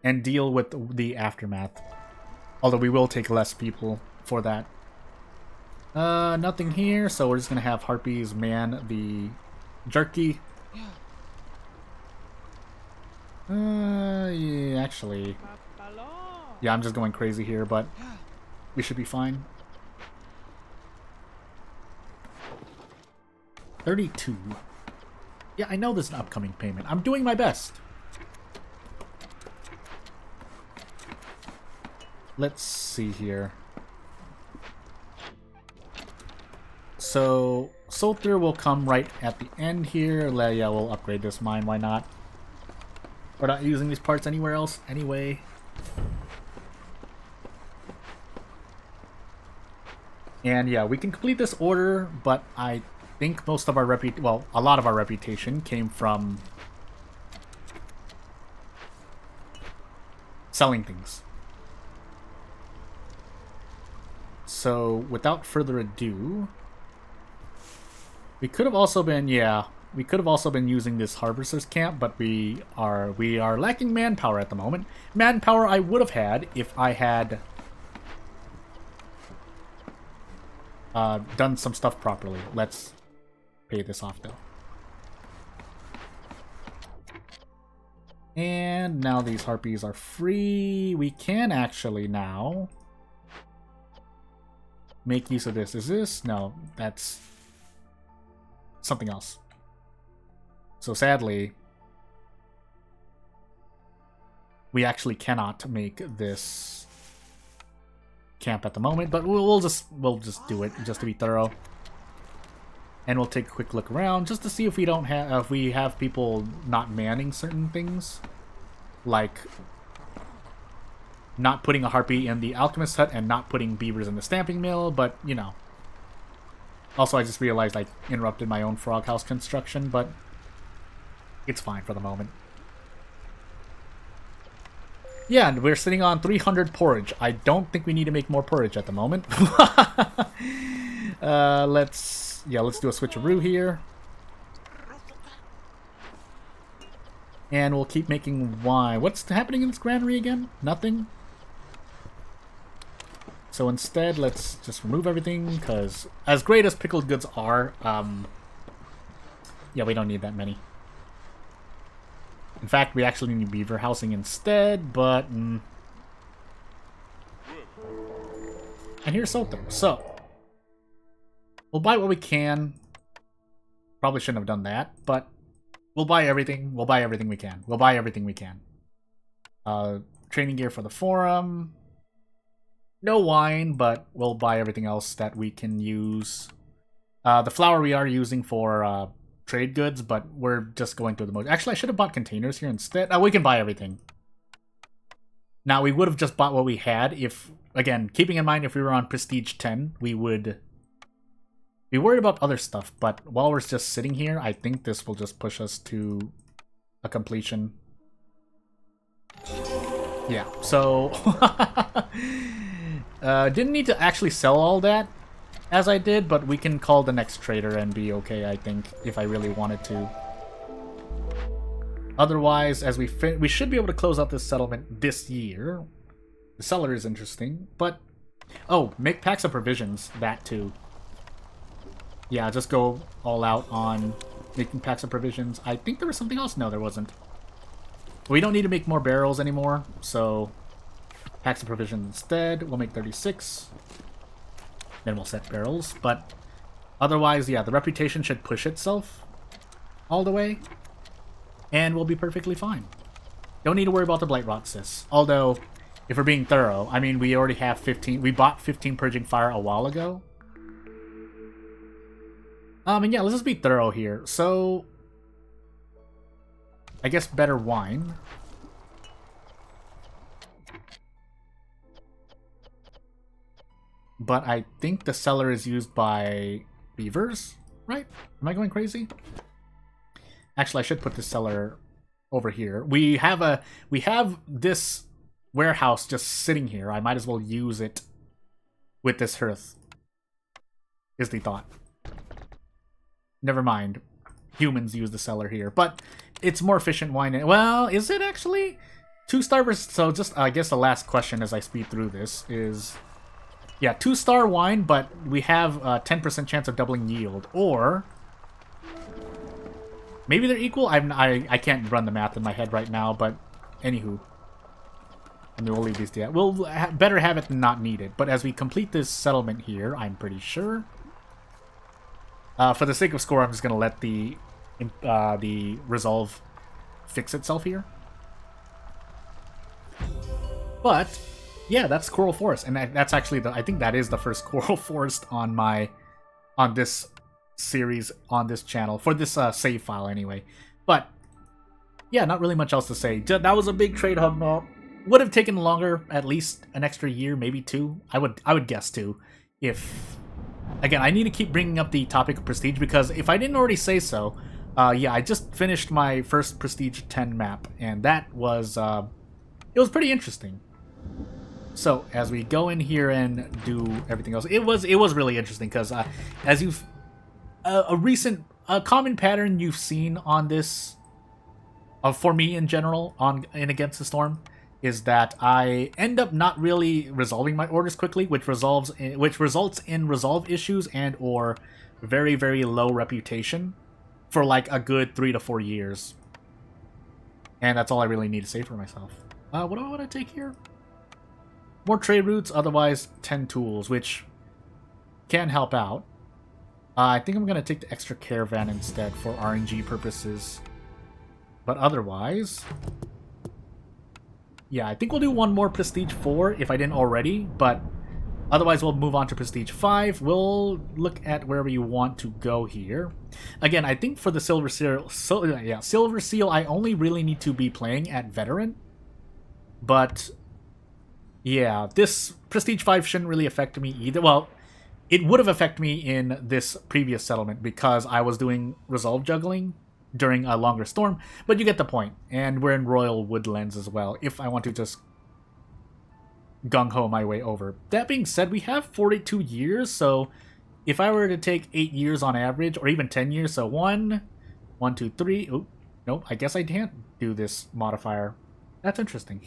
and deal with the aftermath. Although we will take less people for that. Nothing here, so we're just gonna have harpies man the jerky. Yeah, actually, yeah, I'm just going crazy here, but we should be fine. 32. Yeah, I know this is an upcoming payment. I'm doing my best. Let's see here. So, Solter will come right at the end here. Yeah, we'll upgrade this mine. Why not? We're not using these parts anywhere else anyway. And yeah, we can complete this order, but I think most of our a lot of our reputation came from selling things. So, without further ado, we could have also been, we could have also been using this Harvester's Camp, but we are lacking manpower at the moment. Manpower I would have had if I had done some stuff properly. Let's pay this off, though. And now these harpies are free. We can actually now make use of this. Is this? No, that's something else. So sadly, we actually cannot make this camp at the moment, but we'll just do it just to be thorough. And we'll take a quick look around just to see if we don't have we have people not manning certain things, like not putting a harpy in the alchemist hut and not putting beavers in the stamping mill. But you know, also I just realized I interrupted my own frog house construction, but it's fine for the moment. Yeah, and we're sitting on 300 porridge. I don't think we need to make more porridge at the moment. Let's do a switcheroo here. And we'll keep making wine. What's happening in this granary again? Nothing? So instead, let's just remove everything, because as great as pickled goods are, yeah, we don't need that many. In fact, we actually need beaver housing instead, but... And here's Soto. So, we'll buy what we can. Probably shouldn't have done that, but We'll buy everything. We'll buy everything we can. We'll buy everything we can. Training gear for the forum. No wine, but we'll buy everything else that we can use. The flour we are using for trade goods, but we're just going through the mode. Actually, I should have bought containers here instead. We can buy everything. Now, we would have just bought what we had if, again, keeping in mind if we were on Prestige 10, we would be worried about other stuff. But while we're just sitting here, I think this will just push us to a completion. Yeah, so didn't need to actually sell all that as I did, but we can call the next trader and be okay, I think, if I really wanted to. Otherwise, as we should be able to close out this settlement this year. The seller is interesting, but oh, make packs of provisions, that too. Yeah, just go all out on making packs of provisions. I think there was something else. No, there wasn't. We don't need to make more barrels anymore, so packs of provisions instead. We'll make 36. Then we'll set barrels, but otherwise, yeah, the reputation should push itself all the way, and we'll be perfectly fine. Don't need to worry about the Blight Rot Sys. Although, if we're being thorough, I mean, we already have 15. We bought 15 Purging Fire a while ago. And yeah, let's just be thorough here. So, I guess better wine. But I think the cellar is used by beavers, right? Am I going crazy? Actually, I should put the cellar over here. We have this warehouse just sitting here. I might as well use it with this hearth, is the thought. Never mind. Humans use the cellar here, but it's more efficient wine. Well, is it actually? 2-star versus... So just, I guess the last question as I speed through this is... Yeah, 2-star wine, but we have a 10% chance of doubling yield. Or... maybe they're equal? I can't run the math in my head right now, but... anywho. I mean, we'll leave these to that. We'll better have it than not need it. But as we complete this settlement here, I'm pretty sure... for the sake of score, I'm just going to let the resolve fix itself here. But, yeah, that's Coral Forest. And that's actually, I think that is the first Coral Forest on this series, on this channel. For this save file, anyway. But, yeah, not really much else to say. That was a big trade hub map. Would have taken longer, at least an extra year, maybe 2. I would guess 2, if... Again, I need to keep bringing up the topic of Prestige, because if I didn't already say so, yeah, I just finished my first Prestige 10 map, and that was, it was pretty interesting. So, as we go in here and do everything else, it was really interesting, because as you've, a common pattern you've seen on this, for me in general, in Against the Storm, is that I end up not really resolving my orders quickly, which results in resolve issues and or very, very low reputation for like a good 3 to 4 years. And that's all I really need to say for myself. What do I want to take here? More trade routes, otherwise 10 tools, which can help out. I think I'm going to take the extra caravan instead for RNG purposes. But otherwise... yeah, I think we'll do one more Prestige 4 if I didn't already, but otherwise we'll move on to Prestige 5. We'll look at wherever you want to go here. Again, I think for the Silver Seal, Silver Seal, I only really need to be playing at Veteran. But, yeah, this Prestige 5 shouldn't really affect me either. Well, it would have affected me in this previous settlement because I was doing Resolve Juggling during a longer storm, but you get the point. And we're in Royal Woodlands as well, if I want to just gung-ho my way over. That being said, we have 42 years, so if I were to take 8 years on average, or even 10 years, so 1, 2, 3... oh, nope, I guess I can't do this modifier. That's interesting.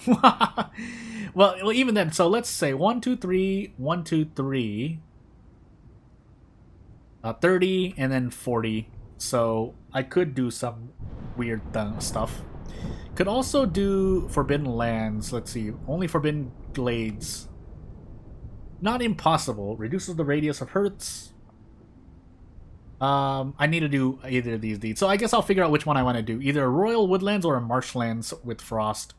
well, even then, so let's say 1, 2, 3, 1, 2, 3, 30, and then 40. So I could do some weird stuff. Could also do Forbidden Lands. Let's see. Only Forbidden Glades. Not impossible. Reduces the radius of hurts. I need to do either of these deeds. So I guess I'll figure out which one I want to do. Either a Royal Woodlands or a Marshlands with Frost.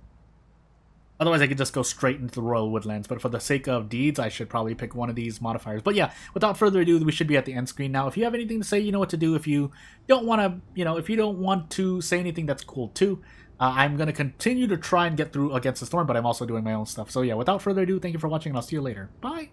Otherwise, I could just go straight into the Royal Woodlands. But for the sake of deeds, I should probably pick one of these modifiers. But yeah, without further ado, we should be at the end screen now. If you have anything to say, you know what to do. If you don't want to, if you don't want to say anything, that's cool too. I'm going to continue to try and get through Against the Storm, but I'm also doing my own stuff. So yeah, without further ado, thank you for watching, and I'll see you later. Bye!